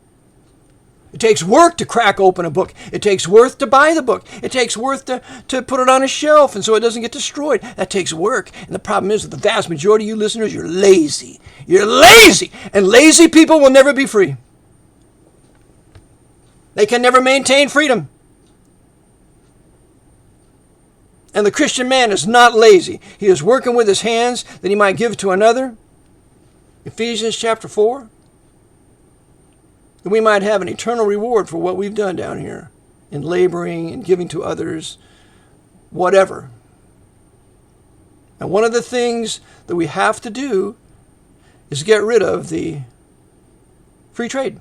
It takes work to crack open a book. It takes work to buy the book. It takes work to put it on a shelf and so it doesn't get destroyed. That takes work. And the problem is that the vast majority of you listeners, you're lazy. You're lazy. And lazy people will never be free. They can never maintain freedom. And the Christian man is not lazy. He is working with his hands that he might give to another. Ephesians chapter 4. That we might have an eternal reward for what we've done down here in laboring and giving to others, whatever. And one of the things that we have to do is get rid of the free trade.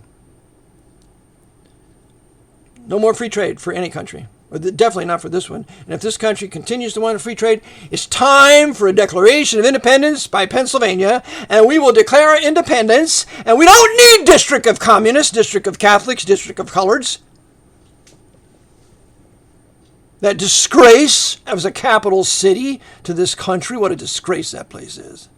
No more free trade for any country. Or definitely not for this one. And if this country continues to want a free trade, it's time for a Declaration of Independence by Pennsylvania, and we will declare our independence, and we don't need District of Communists, District of Catholics, District of Coloreds. That disgrace as a capital city to this country, what a disgrace that place is.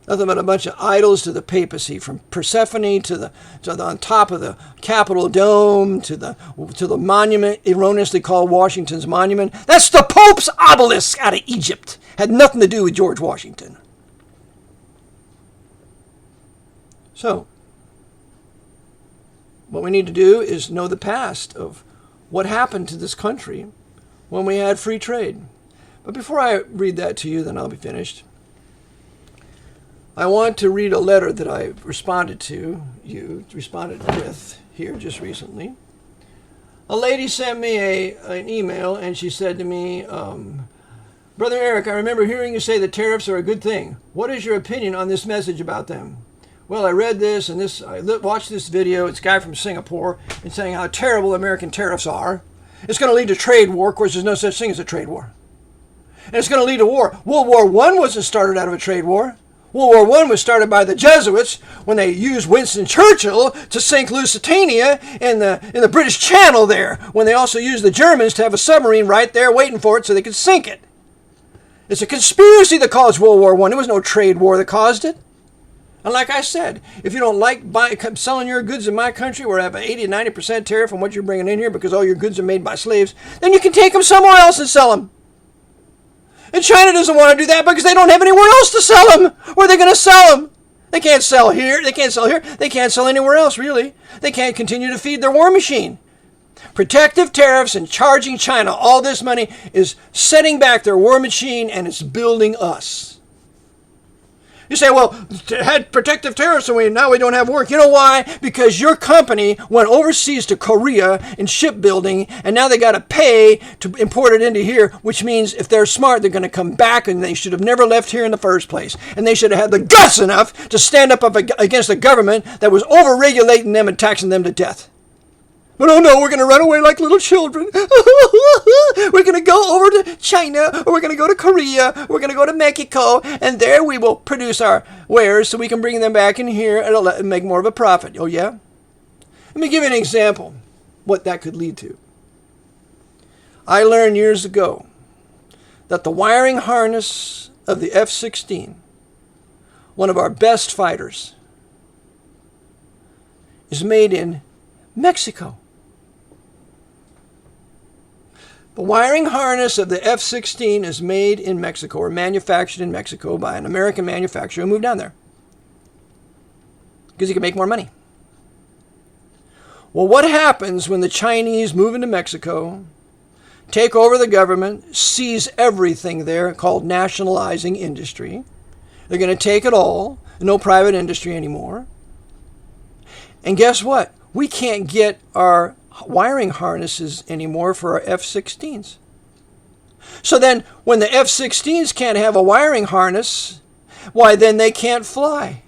Nothing but a bunch of idols to the papacy, from Persephone to the on top of the Capitol dome to the monument erroneously called Washington's Monument. That's the Pope's obelisk out of Egypt. Had nothing to do with George Washington. So, what we need to do is know the past of what happened to this country when we had free trade. But before I read that to you, then I'll be finished. I want to read a letter that I responded with here just recently. A lady sent me an email, and she said to me, Brother Eric, I remember hearing you say that tariffs are a good thing. What is your opinion on this message about them? Well, I read this, and I watched this video. It's a guy from Singapore, and saying how terrible American tariffs are. It's going to lead to trade war. Of course, there's no such thing as a trade war. And it's going to lead to war. World War I wasn't started out of a trade war. World War I was started by the Jesuits when they used Winston Churchill to sink Lusitania in the British Channel there, when they also used the Germans to have a submarine right there waiting for it so they could sink it. It's a conspiracy that caused World War I. There was no trade war that caused it. And like I said, if you don't like selling your goods in my country where I have an 80 to 90% tariff on what you're bringing in here because all your goods are made by slaves, then you can take them somewhere else and sell them. And China doesn't want to do that because they don't have anywhere else to sell them. Where are they going to sell them? They can't sell here. They can't sell here. They can't sell anywhere else, really. They can't continue to feed their war machine. Protective tariffs and charging China all this money is setting back their war machine, and it's building us. You say, well, had protective tariffs and now we don't have work. You know why? Because your company went overseas to Korea in shipbuilding, and now they got to pay to import it into here, which means if they're smart, they're going to come back, and they should have never left here in the first place. And they should have had the guts enough to stand up against a government that was over-regulating them and taxing them to death. But oh no, we're going to run away like little children. We're going to go over to China, or we're going to go to Korea, we're going to go to Mexico, and there we will produce our wares so we can bring them back in here and make more of a profit. Oh yeah? Let me give you an example what that could lead to. I learned years ago that the wiring harness of the F-16, one of our best fighters, is made in Mexico. The wiring harness of the F-16 is made in Mexico, or manufactured in Mexico by an American manufacturer who moved down there because he can make more money. Well, what happens when the Chinese move into Mexico, take over the government, seize everything there, called nationalizing industry? They're going to take it all, no private industry anymore. And guess what? We can't get our wiring harnesses anymore for our F-16s. So then when the F-16s can't have a wiring harness, why then they can't fly.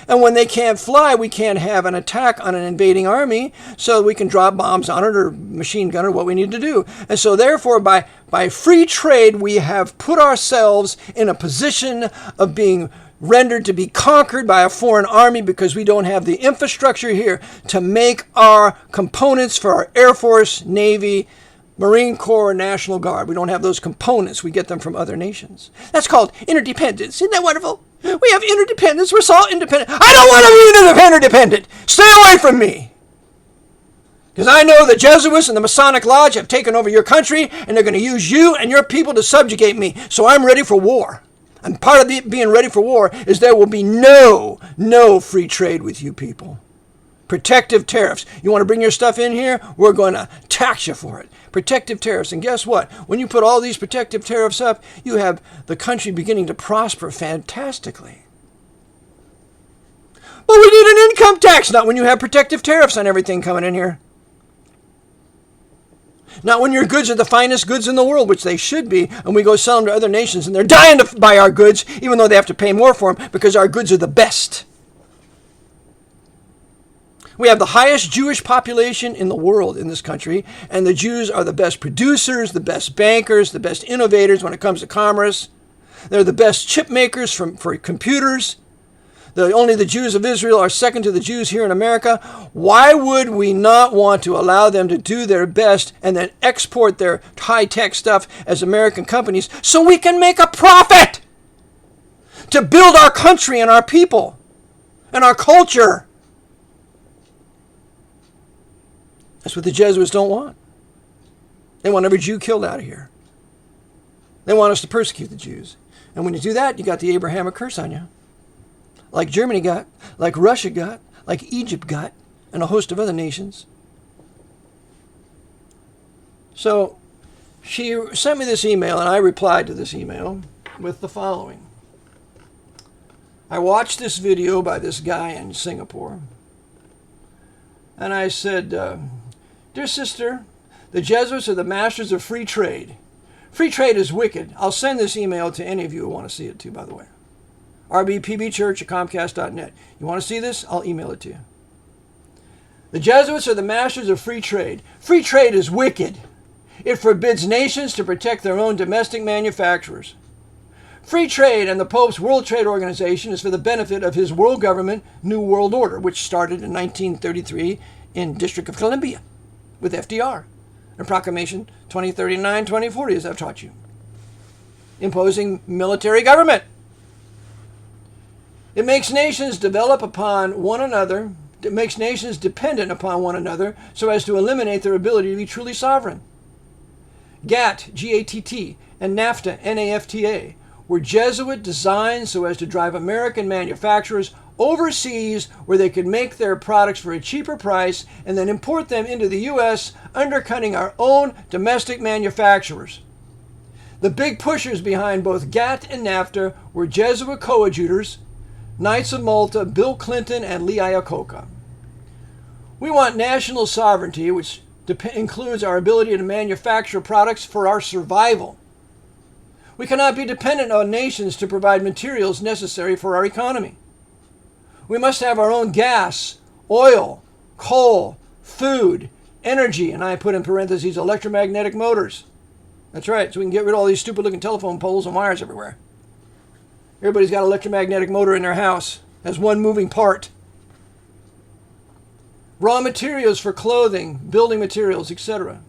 And when they can't fly, we can't have an attack on an invading army so we can drop bombs on it or machine gun or what we need to do. And so therefore by free trade, we have put ourselves in a position of being rendered to be conquered by a foreign army because we don't have the infrastructure here to make our components for our Air Force, Navy, Marine Corps, National Guard. We don't have those components. We get them from other nations. That's called interdependence. Isn't that wonderful? We have interdependence. We're all independent. I don't want to be interdependent. Stay away from me. Because I know the Jesuits and the Masonic Lodge have taken over your country, and they're going to use you and your people to subjugate me. So I'm ready for war. And part of being ready for war is there will be no free trade with you people. Protective tariffs. You want to bring your stuff in here? We're going to tax you for it. Protective tariffs. And guess what? When you put all these protective tariffs up, you have the country beginning to prosper fantastically. But we need an income tax. Not when you have protective tariffs on everything coming in here. Not when your goods are the finest goods in the world, which they should be, and we go sell them to other nations, and they're dying to buy our goods, even though they have to pay more for them, because our goods are the best. We have the highest Jewish population in the world in this country, and the Jews are the best producers, the best bankers, the best innovators when it comes to commerce. They're the best chip makers for computers. Only the Jews of Israel are second to the Jews here in America. Why would we not want to allow them to do their best and then export their high-tech stuff as American companies so we can make a profit to build our country and our people and our culture? That's what the Jesuits don't want. They want every Jew killed out of here. They want us to persecute the Jews. And when you do that, you got the Abrahamic curse on you. Like Germany got, like Russia got, like Egypt got, and a host of other nations. So she sent me this email, and I replied to this email with the following. I watched this video by this guy in Singapore, and I said, Dear sister, the Jesuits are the masters of free trade. Free trade is wicked. I'll send this email to any of you who want to see it too, by the way. rbpbchurch at comcast.net. You want to see this? I'll email it to you. The Jesuits are the masters of free trade. Free trade is wicked. It forbids nations to protect their own domestic manufacturers. Free trade and the Pope's World Trade Organization is for the benefit of his world government, New World Order, which started in 1933 in District of Columbia with FDR. And Proclamation 2039-2040, as I've taught you. Imposing military government. It makes nations develop upon one another. It makes nations dependent upon one another so as to eliminate their ability to be truly sovereign. GATT, G-A-T-T, and NAFTA, N-A-F-T-A, were Jesuit designed so as to drive American manufacturers overseas where they could make their products for a cheaper price and then import them into the U.S., undercutting our own domestic manufacturers. The big pushers behind both GATT and NAFTA were Jesuit coadjutors, Knights of Malta, Bill Clinton, and Lee Iacocca. We want national sovereignty, which includes our ability to manufacture products for our survival. We cannot be dependent on nations to provide materials necessary for our economy. We must have our own gas, oil, coal, food, energy, and I put in parentheses electromagnetic motors. That's right, so we can get rid of all these stupid-looking telephone poles and wires everywhere. Everybody's got an electromagnetic motor in their house. Has one moving part. Raw materials for clothing, building materials, etc.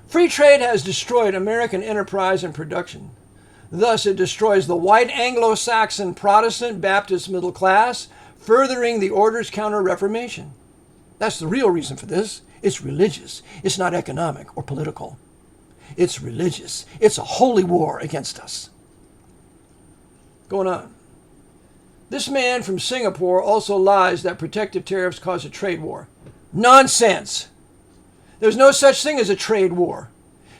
Free trade has destroyed American enterprise and production. Thus, it destroys the white Anglo-Saxon Protestant Baptist middle class, furthering the order's counter-reformation. That's the real reason for this. It's religious. It's not economic or political. It's religious. It's a holy war against us. Going on. This man from Singapore also lies that protective tariffs cause a trade war. Nonsense! There's no such thing as a trade war.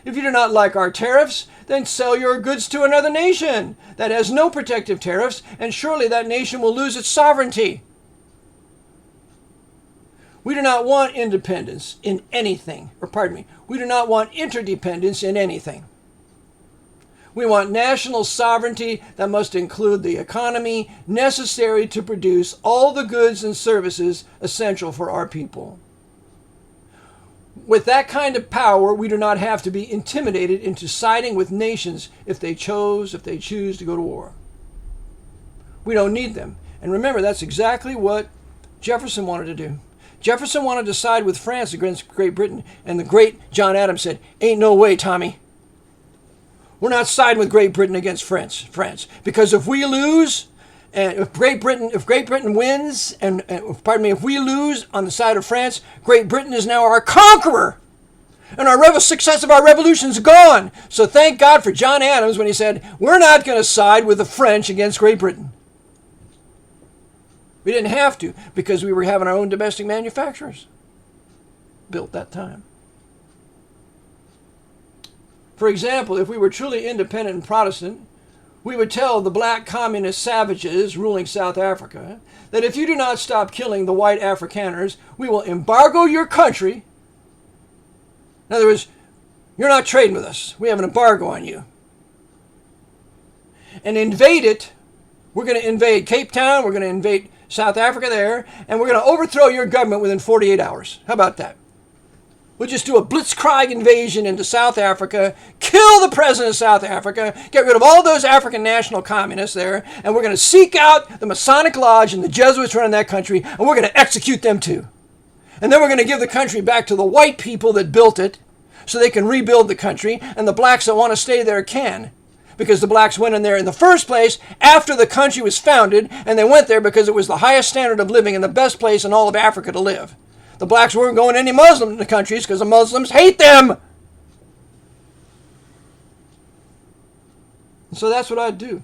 If you do not like our tariffs, then sell your goods to another nation that has no protective tariffs, and surely that nation will lose its sovereignty. We do not want independence in anything, we do not want interdependence in anything. We want national sovereignty that must include the economy necessary to produce all the goods and services essential for our people. With that kind of power, we do not have to be intimidated into siding with nations if they choose to go to war. We don't need them. And remember, that's exactly what Jefferson wanted to do. Jefferson wanted to side with France against Great Britain, and the great John Adams said, "Ain't no way, Tommy. We're not siding with Great Britain against France, because if we lose, and if Great Britain wins, if we lose on the side of France, Great Britain is now our conqueror, and our success of our revolution is gone." So thank God for John Adams when he said, "We're not going to side with the French against Great Britain." We didn't have to, because we were having our own domestic manufacturers built that time. For example, if we were truly independent and Protestant, we would tell the black communist savages ruling South Africa that if you do not stop killing the white Afrikaners, we will embargo your country. In other words, you're not trading with us. We have an embargo on you. And invade it. We're going to invade Cape Town. We're going to invade South Africa there. And we're going to overthrow your government within 48 hours. How about that? We'll just do a blitzkrieg invasion into South Africa, kill the president of South Africa, get rid of all those African national communists there, and we're going to seek out the Masonic Lodge and the Jesuits running that country, and we're going to execute them too. And then we're going to give the country back to the white people that built it so they can rebuild the country, and the blacks that want to stay there can. Because the blacks went in there in the first place after the country was founded, and they went there because it was the highest standard of living and the best place in all of Africa to live. The blacks weren't going to any Muslim countries because the Muslims hate them. So that's what I'd do.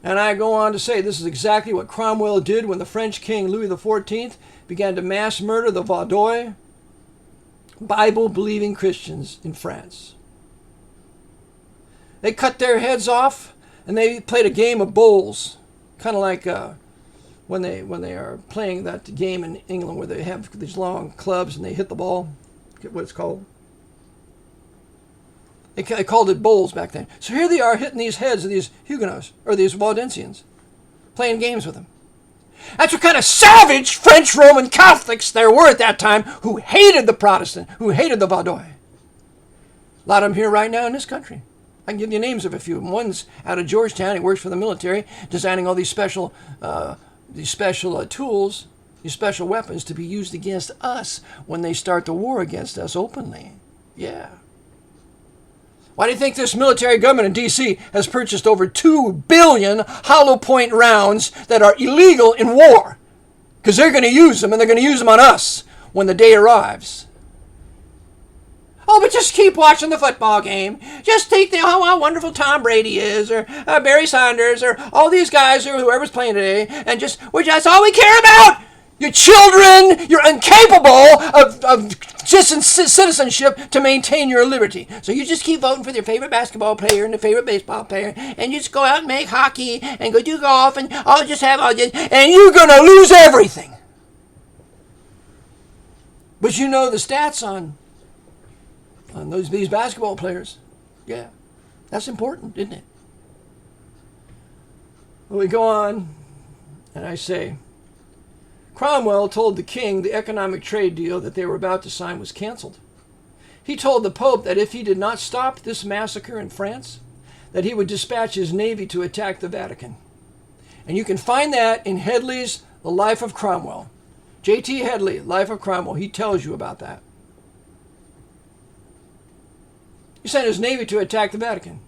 And I go on to say this is exactly what Cromwell did when the French king Louis XIV began to mass murder the Vaudois, Bible-believing Christians in France. They cut their heads off and they played a game of bowls, kind of like when they are playing that game in England where they have these long clubs and they hit the ball. Get what it's called? They called it bowls back then. So here they are hitting these heads of these Huguenots, or these Waldensians, playing games with them. That's what kind of savage French Roman Catholics there were at that time who hated the Protestant, who hated the Vaudois. A lot of them here right now in this country. I can give you names of a few. One's out of Georgetown. He works for the military, designing all these special tools, these special weapons to be used against us when they start the war against us openly. Yeah. Why do you think this military government in D.C. has purchased over 2 billion hollow point rounds that are illegal in war? Because they're going to use them, and they're going to use them on us when the day arrives. Oh, but just keep watching the football game. Just think how wonderful Tom Brady is, or Barry Sanders, or all these guys, or whoever's playing today, and that's all we care about. Your children, you're incapable of citizenship to maintain your liberty. So you just keep voting for your favorite basketball player and your favorite baseball player, and you just go out and make hockey and go do golf, and I'll just have all this, and you're going to lose everything. But you know the stats on these basketball players. Yeah, that's important, isn't it? Well, we go on, and I say, Cromwell told the king the economic trade deal that they were about to sign was canceled. He told the Pope that if he did not stop this massacre in France, that he would dispatch his navy to attack the Vatican. And you can find that in Headley's The Life of Cromwell. J.T. Headley, Life of Cromwell, he tells you about that. He sent his navy to attack the Vatican.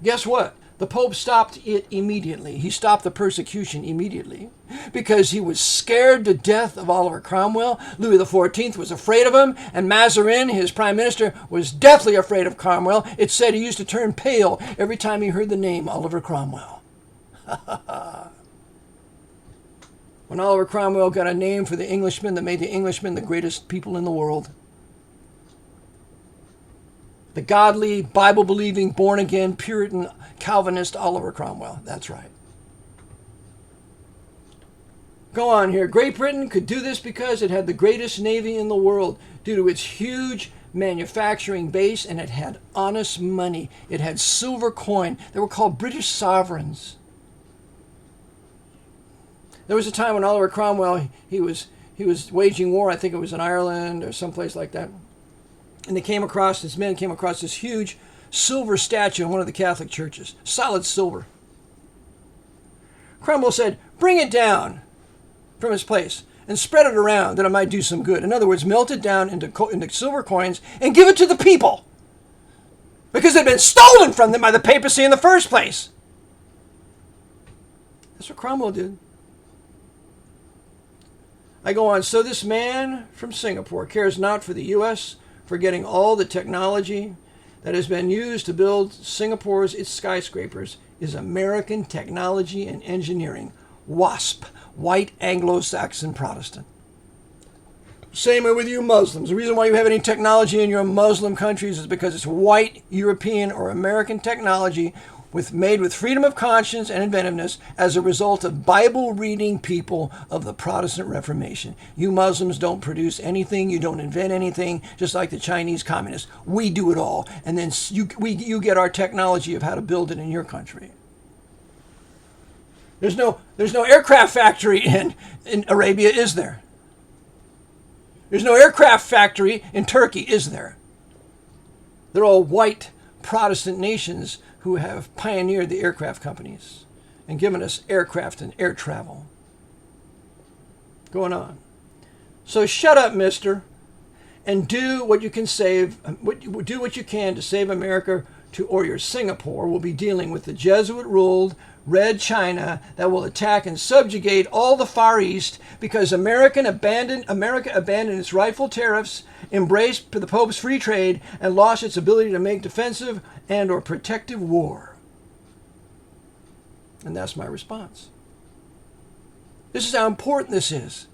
Guess what? The Pope stopped it immediately. He stopped the persecution immediately because he was scared to death of Oliver Cromwell. Louis XIV was afraid of him, and Mazarin, his prime minister, was deathly afraid of Cromwell. It said he used to turn pale every time he heard the name Oliver Cromwell. When Oliver Cromwell got a name for the Englishman that made the Englishmen the greatest people in the world. The godly, Bible-believing, born-again, Puritan, Calvinist Oliver Cromwell. That's right. Go on here. Great Britain could do this because it had the greatest navy in the world due to its huge manufacturing base, and it had honest money. It had silver coin. They were called British sovereigns. There was a time when Oliver Cromwell, he was waging war. I think it was in Ireland or someplace like that. And his men came across this huge silver statue in one of the Catholic churches, solid silver. Cromwell said, bring it down from its place and spread it around that it might do some good. In other words, melt it down into silver coins and give it to the people because it had been stolen from them by the papacy in the first place. That's what Cromwell did. I go on. So this man from Singapore cares not for the U.S., for getting all the technology that has been used to build its skyscrapers is American technology and engineering. WASP, White Anglo-Saxon Protestant. Same way with you Muslims. The reason why you have any technology in your Muslim countries is because it's white European or American technology made with freedom of conscience and inventiveness as a result of Bible-reading people of the Protestant Reformation. You Muslims don't produce anything. You don't invent anything, just like the Chinese communists. We do it all, and then you get our technology of how to build it in your country. There's no aircraft factory in Arabia, is there? There's no aircraft factory in Turkey, is there? They're all white Protestant nations who have pioneered the aircraft companies and given us aircraft and air travel. Going on. So shut up, mister, and do what you can do what you can to save America, or your Singapore will be dealing with the Jesuit-ruled Red China that will attack and subjugate all the Far East because America abandoned its rightful tariffs, embraced the Pope's free trade, and lost its ability to make defensive and or protective war. And that's my response. This is how important this is.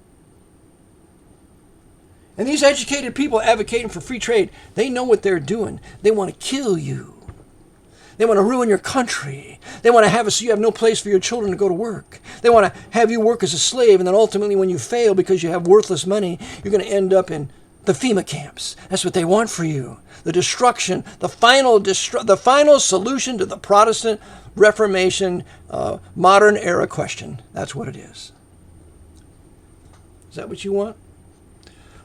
And these educated people advocating for free trade, they know what they're doing. They want to kill you. They want to ruin your country. They want to have it so you have no place for your children to go to work. They want to have you work as a slave, and then ultimately when you fail because you have worthless money, you're going to end up in the FEMA camps. That's what they want for you. The destruction, the final solution to the Protestant Reformation modern era question. That's what it is. Is that what you want?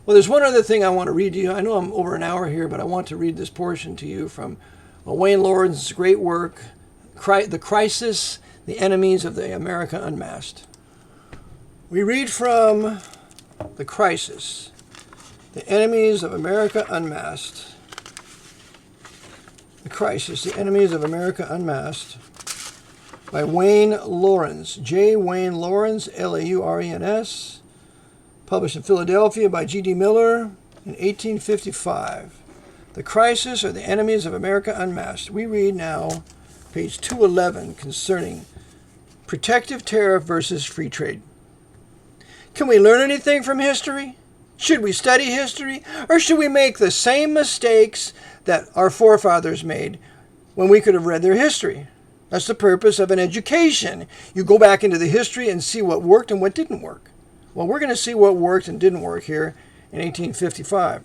Well, there's one other thing I want to read to you. I know I'm over an hour here, but I want to read this portion to you from Wayne Lawrence's great work, The Crisis, The Enemies of the America Unmasked. We read from The Crisis, The Enemies of America Unmasked. The Crisis, The Enemies of America Unmasked, by Wayne Laurens, J. Wayne Laurens, Laurens, published in Philadelphia by G.D. Miller in 1855. The Crisis, or The Enemies of America Unmasked. We read now page 211 concerning protective tariff versus free trade. Can we learn anything from history? Should we study history? Or should we make the same mistakes that our forefathers made when we could have read their history? That's the purpose of an education. You go back into the history and see what worked and what didn't work. Well, we're going to see what worked and didn't work here in 1855.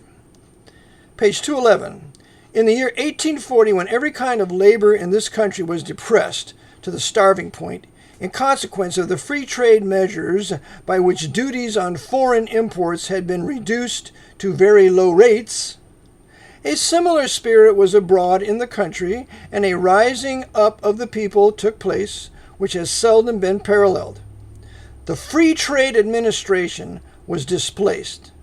Page 211. In the year 1840, when every kind of labor in this country was depressed to the starving point, in consequence of the free trade measures by which duties on foreign imports had been reduced to very low rates, a similar spirit was abroad in the country, and a rising up of the people took place, which has seldom been paralleled. The Free Trade Administration was displaced,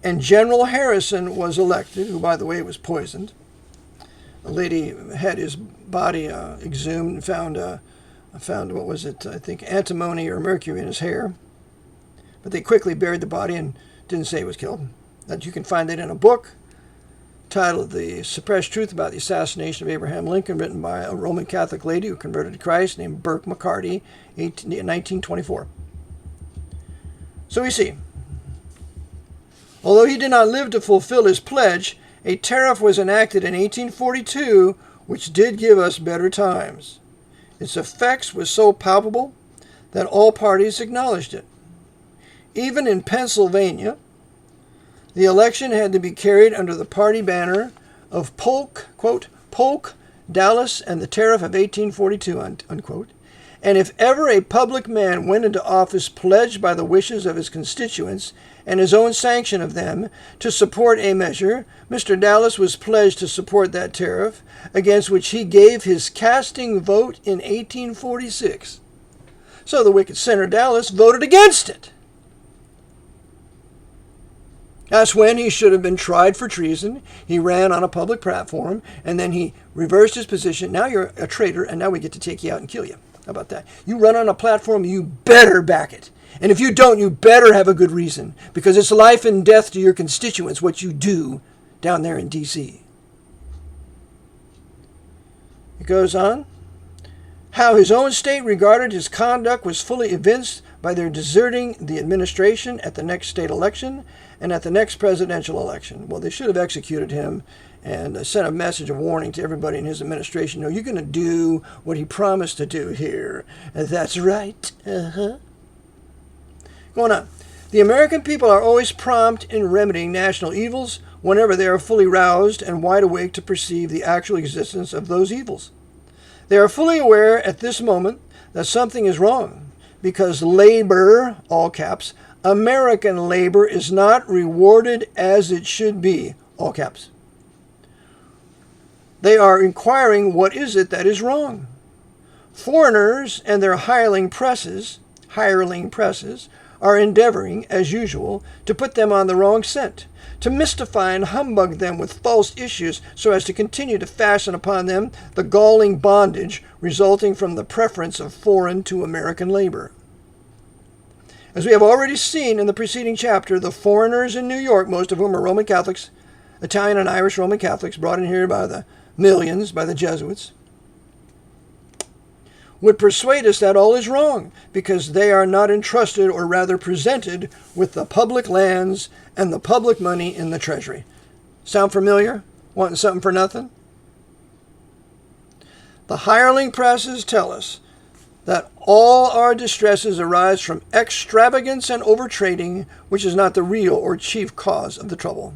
and General Harrison was elected, who, by the way, was poisoned. A lady had his body exhumed and found, what was it, I think antimony or mercury in his hair. But they quickly buried the body and didn't say he was killed. That you can find it in a book titled The Suppressed Truth About the Assassination of Abraham Lincoln, written by a Roman Catholic lady who converted to Christ named Burke McCarty in 1924. So we see, although he did not live to fulfill his pledge, a tariff was enacted in 1842 which did give us better times. Its effects were so palpable that all parties acknowledged it. Even in Pennsylvania, the election had to be carried under the party banner of Polk, quote, Polk, Dallas, and the Tariff of 1842, unquote. And if ever a public man went into office pledged by the wishes of his constituents and his own sanction of them to support a measure, Mr. Dallas was pledged to support that tariff, against which he gave his casting vote in 1846. So the wicked sinner Dallas voted against it. That's when he should have been tried for treason. He ran on a public platform, and then he reversed his position. Now you're a traitor, and now we get to take you out and kill you. How about that? You run on a platform, you better back it. And if you don't, you better have a good reason, because it's life and death to your constituents what you do down there in D.C. It goes on. How his own state regarded his conduct was fully evinced by their deserting the administration at the next state election and at the next presidential election. Well, they should have executed him and sent a message of warning to everybody in his administration. No, you're going to do what he promised to do here. That's right. Going on. The American people are always prompt in remedying national evils whenever they are fully roused and wide awake to perceive the actual existence of those evils. They are fully aware at this moment that something is wrong, because labor, all caps, American labor is not rewarded as it should be, all caps. They are inquiring what is it that is wrong. Foreigners and their hireling presses are endeavoring, as usual, to put them on the wrong scent, to mystify and humbug them with false issues so as to continue to fasten upon them the galling bondage resulting from the preference of foreign to American labor. As we have already seen in the preceding chapter, the foreigners in New York, most of whom are Roman Catholics, Italian and Irish Roman Catholics, brought in here by the millions by the Jesuits, would persuade us that all is wrong because they are not entrusted, or rather presented, with the public lands and the public money in the treasury. Sound familiar? Wanting something for nothing? The hireling presses tell us that all our distresses arise from extravagance and overtrading, which is not the real or chief cause of the trouble.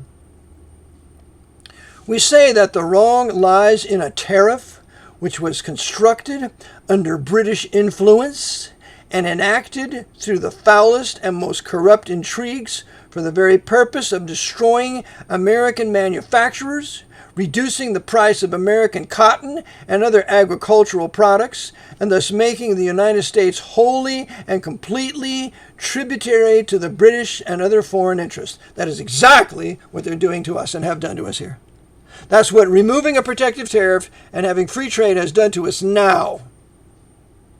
We say that the wrong lies in a tariff which was constructed under British influence and enacted through the foulest and most corrupt intrigues for the very purpose of destroying American manufacturers, reducing the price of American cotton and other agricultural products, and thus making the United States wholly and completely tributary to the British and other foreign interests. That is exactly what they're doing to us and have done to us here. That's what removing a protective tariff and having free trade has done to us now.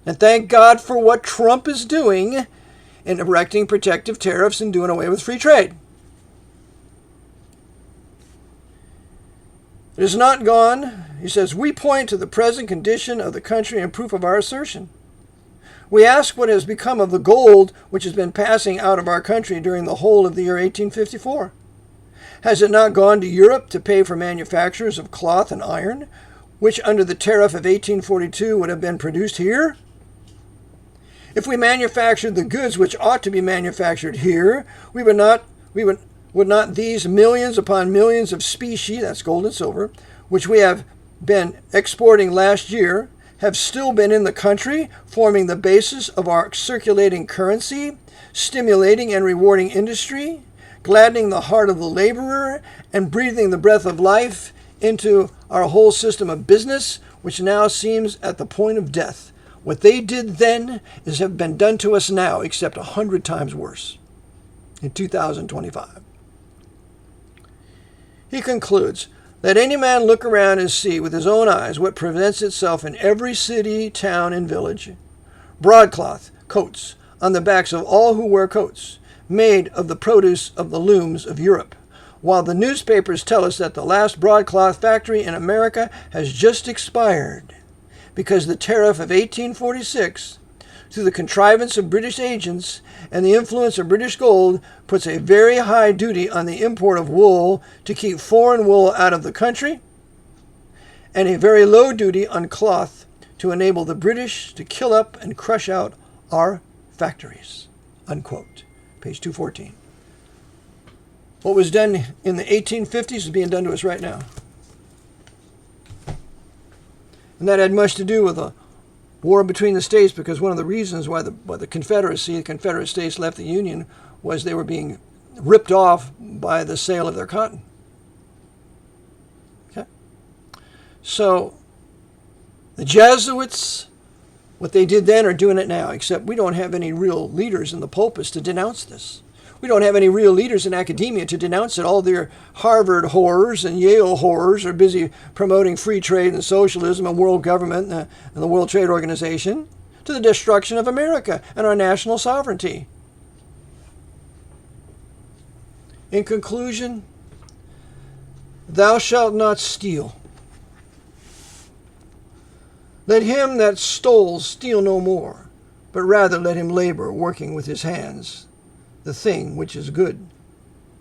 And thank God for what Trump is doing in erecting protective tariffs and doing away with free trade. It is not gone. He says, we point to the present condition of the country and proof of our assertion. We ask what has become of the gold which has been passing out of our country during the whole of the year 1854. Has it not gone to Europe to pay for manufactures of cloth and iron, which under the tariff of 1842 would have been produced here? If we manufactured the goods which ought to be manufactured here, would not these millions upon millions of specie, that's gold and silver, which we have been exporting last year, have still been in the country, forming the basis of our circulating currency, stimulating and rewarding industry, gladdening the heart of the laborer, and breathing the breath of life into our whole system of business, which now seems at the point of death. What they did then is have been done to us now, except 100 times worse in 2025. He concludes, let any man look around and see with his own eyes what presents itself in every city, town, and village. Broadcloth, coats, on the backs of all who wear coats, made of the produce of the looms of Europe, while the newspapers tell us that the last broadcloth factory in America has just expired, because the tariff of 1846, through the contrivance of British agents and the influence of British gold, puts a very high duty on the import of wool to keep foreign wool out of the country, and a very low duty on cloth to enable the British to kill up and crush out our factories. Unquote. Page 214. What was done in the 1850s is being done to us right now. And that had much to do with the war between the states, because one of the reasons why the Confederacy, the Confederate States left the Union, was they were being ripped off by the sale of their cotton. Okay? So the Jesuits, what they did then are doing it now, except we don't have any real leaders in the pulpits to denounce this. We don't have any real leaders in academia to denounce it. All their Harvard horrors and Yale horrors are busy promoting free trade and socialism and world government and the World Trade Organization to the destruction of America and our national sovereignty. In conclusion, thou shalt not steal. Let him that stole steal no more, but rather let him labor, working with his hands, the thing which is good,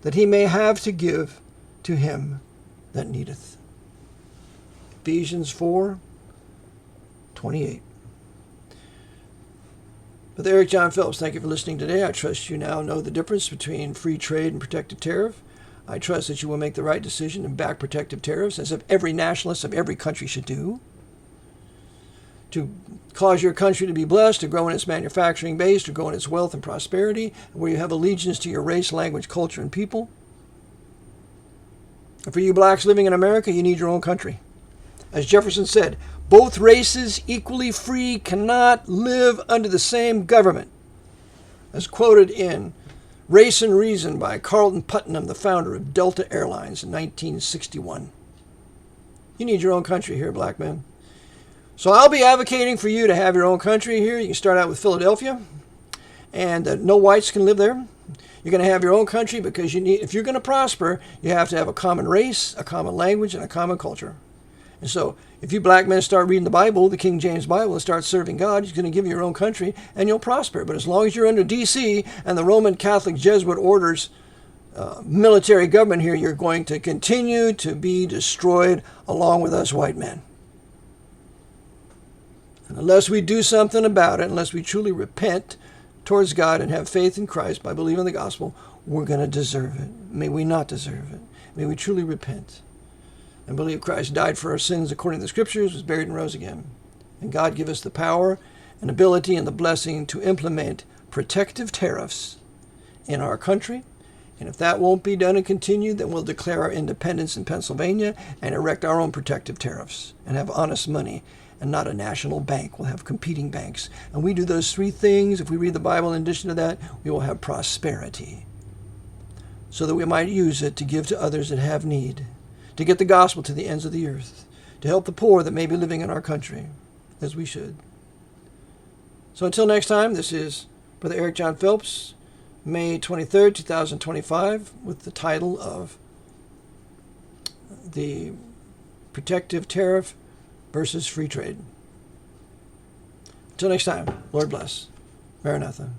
that he may have to give to him that needeth. Ephesians 4:28. Brother Eric John Phillips, thank you for listening today. I trust you now know the difference between free trade and protective tariff. I trust that you will make the right decision and back protective tariffs, as if every nationalist of every country should do, to cause your country to be blessed, to grow in its manufacturing base, to grow in its wealth and prosperity, where you have allegiance to your race, language, culture, and people. And for you blacks living in America, you need your own country. As Jefferson said, both races equally free cannot live under the same government. As quoted in Race and Reason by Carlton Putnam, the founder of Delta Airlines in 1961. You need your own country here, black men. So I'll be advocating for you to have your own country here. You can start out with Philadelphia, and no whites can live there. You're going to have your own country because if you're going to prosper, you have to have a common race, a common language, and a common culture. And so if you black men start reading the Bible, the King James Bible, and start serving God, He's going to give you your own country, and you'll prosper. But as long as you're under D.C. and the Roman Catholic Jesuit orders military government here, you're going to continue to be destroyed along with us white men. And unless we do something about it, unless we truly repent towards God and have faith in Christ by believing the gospel, we're going to deserve it. May we not deserve it. May we truly repent and believe Christ died for our sins according to the Scriptures, was buried and rose again. And God give us the power and ability and the blessing to implement protective tariffs in our country. And if that won't be done and continued, then we'll declare our independence in Pennsylvania and erect our own protective tariffs and have honest money and not a national bank. We'll have competing banks. And we do those three things. If we read the Bible in addition to that, we will have prosperity, so that we might use it to give to others that have need, to get the gospel to the ends of the earth, to help the poor that may be living in our country, as we should. So until next time, this is Brother Eric John Phelps, May 23rd, 2025, with the title of The Protective Tariff versus Free Trade. Until next time, Lord bless. Maranatha.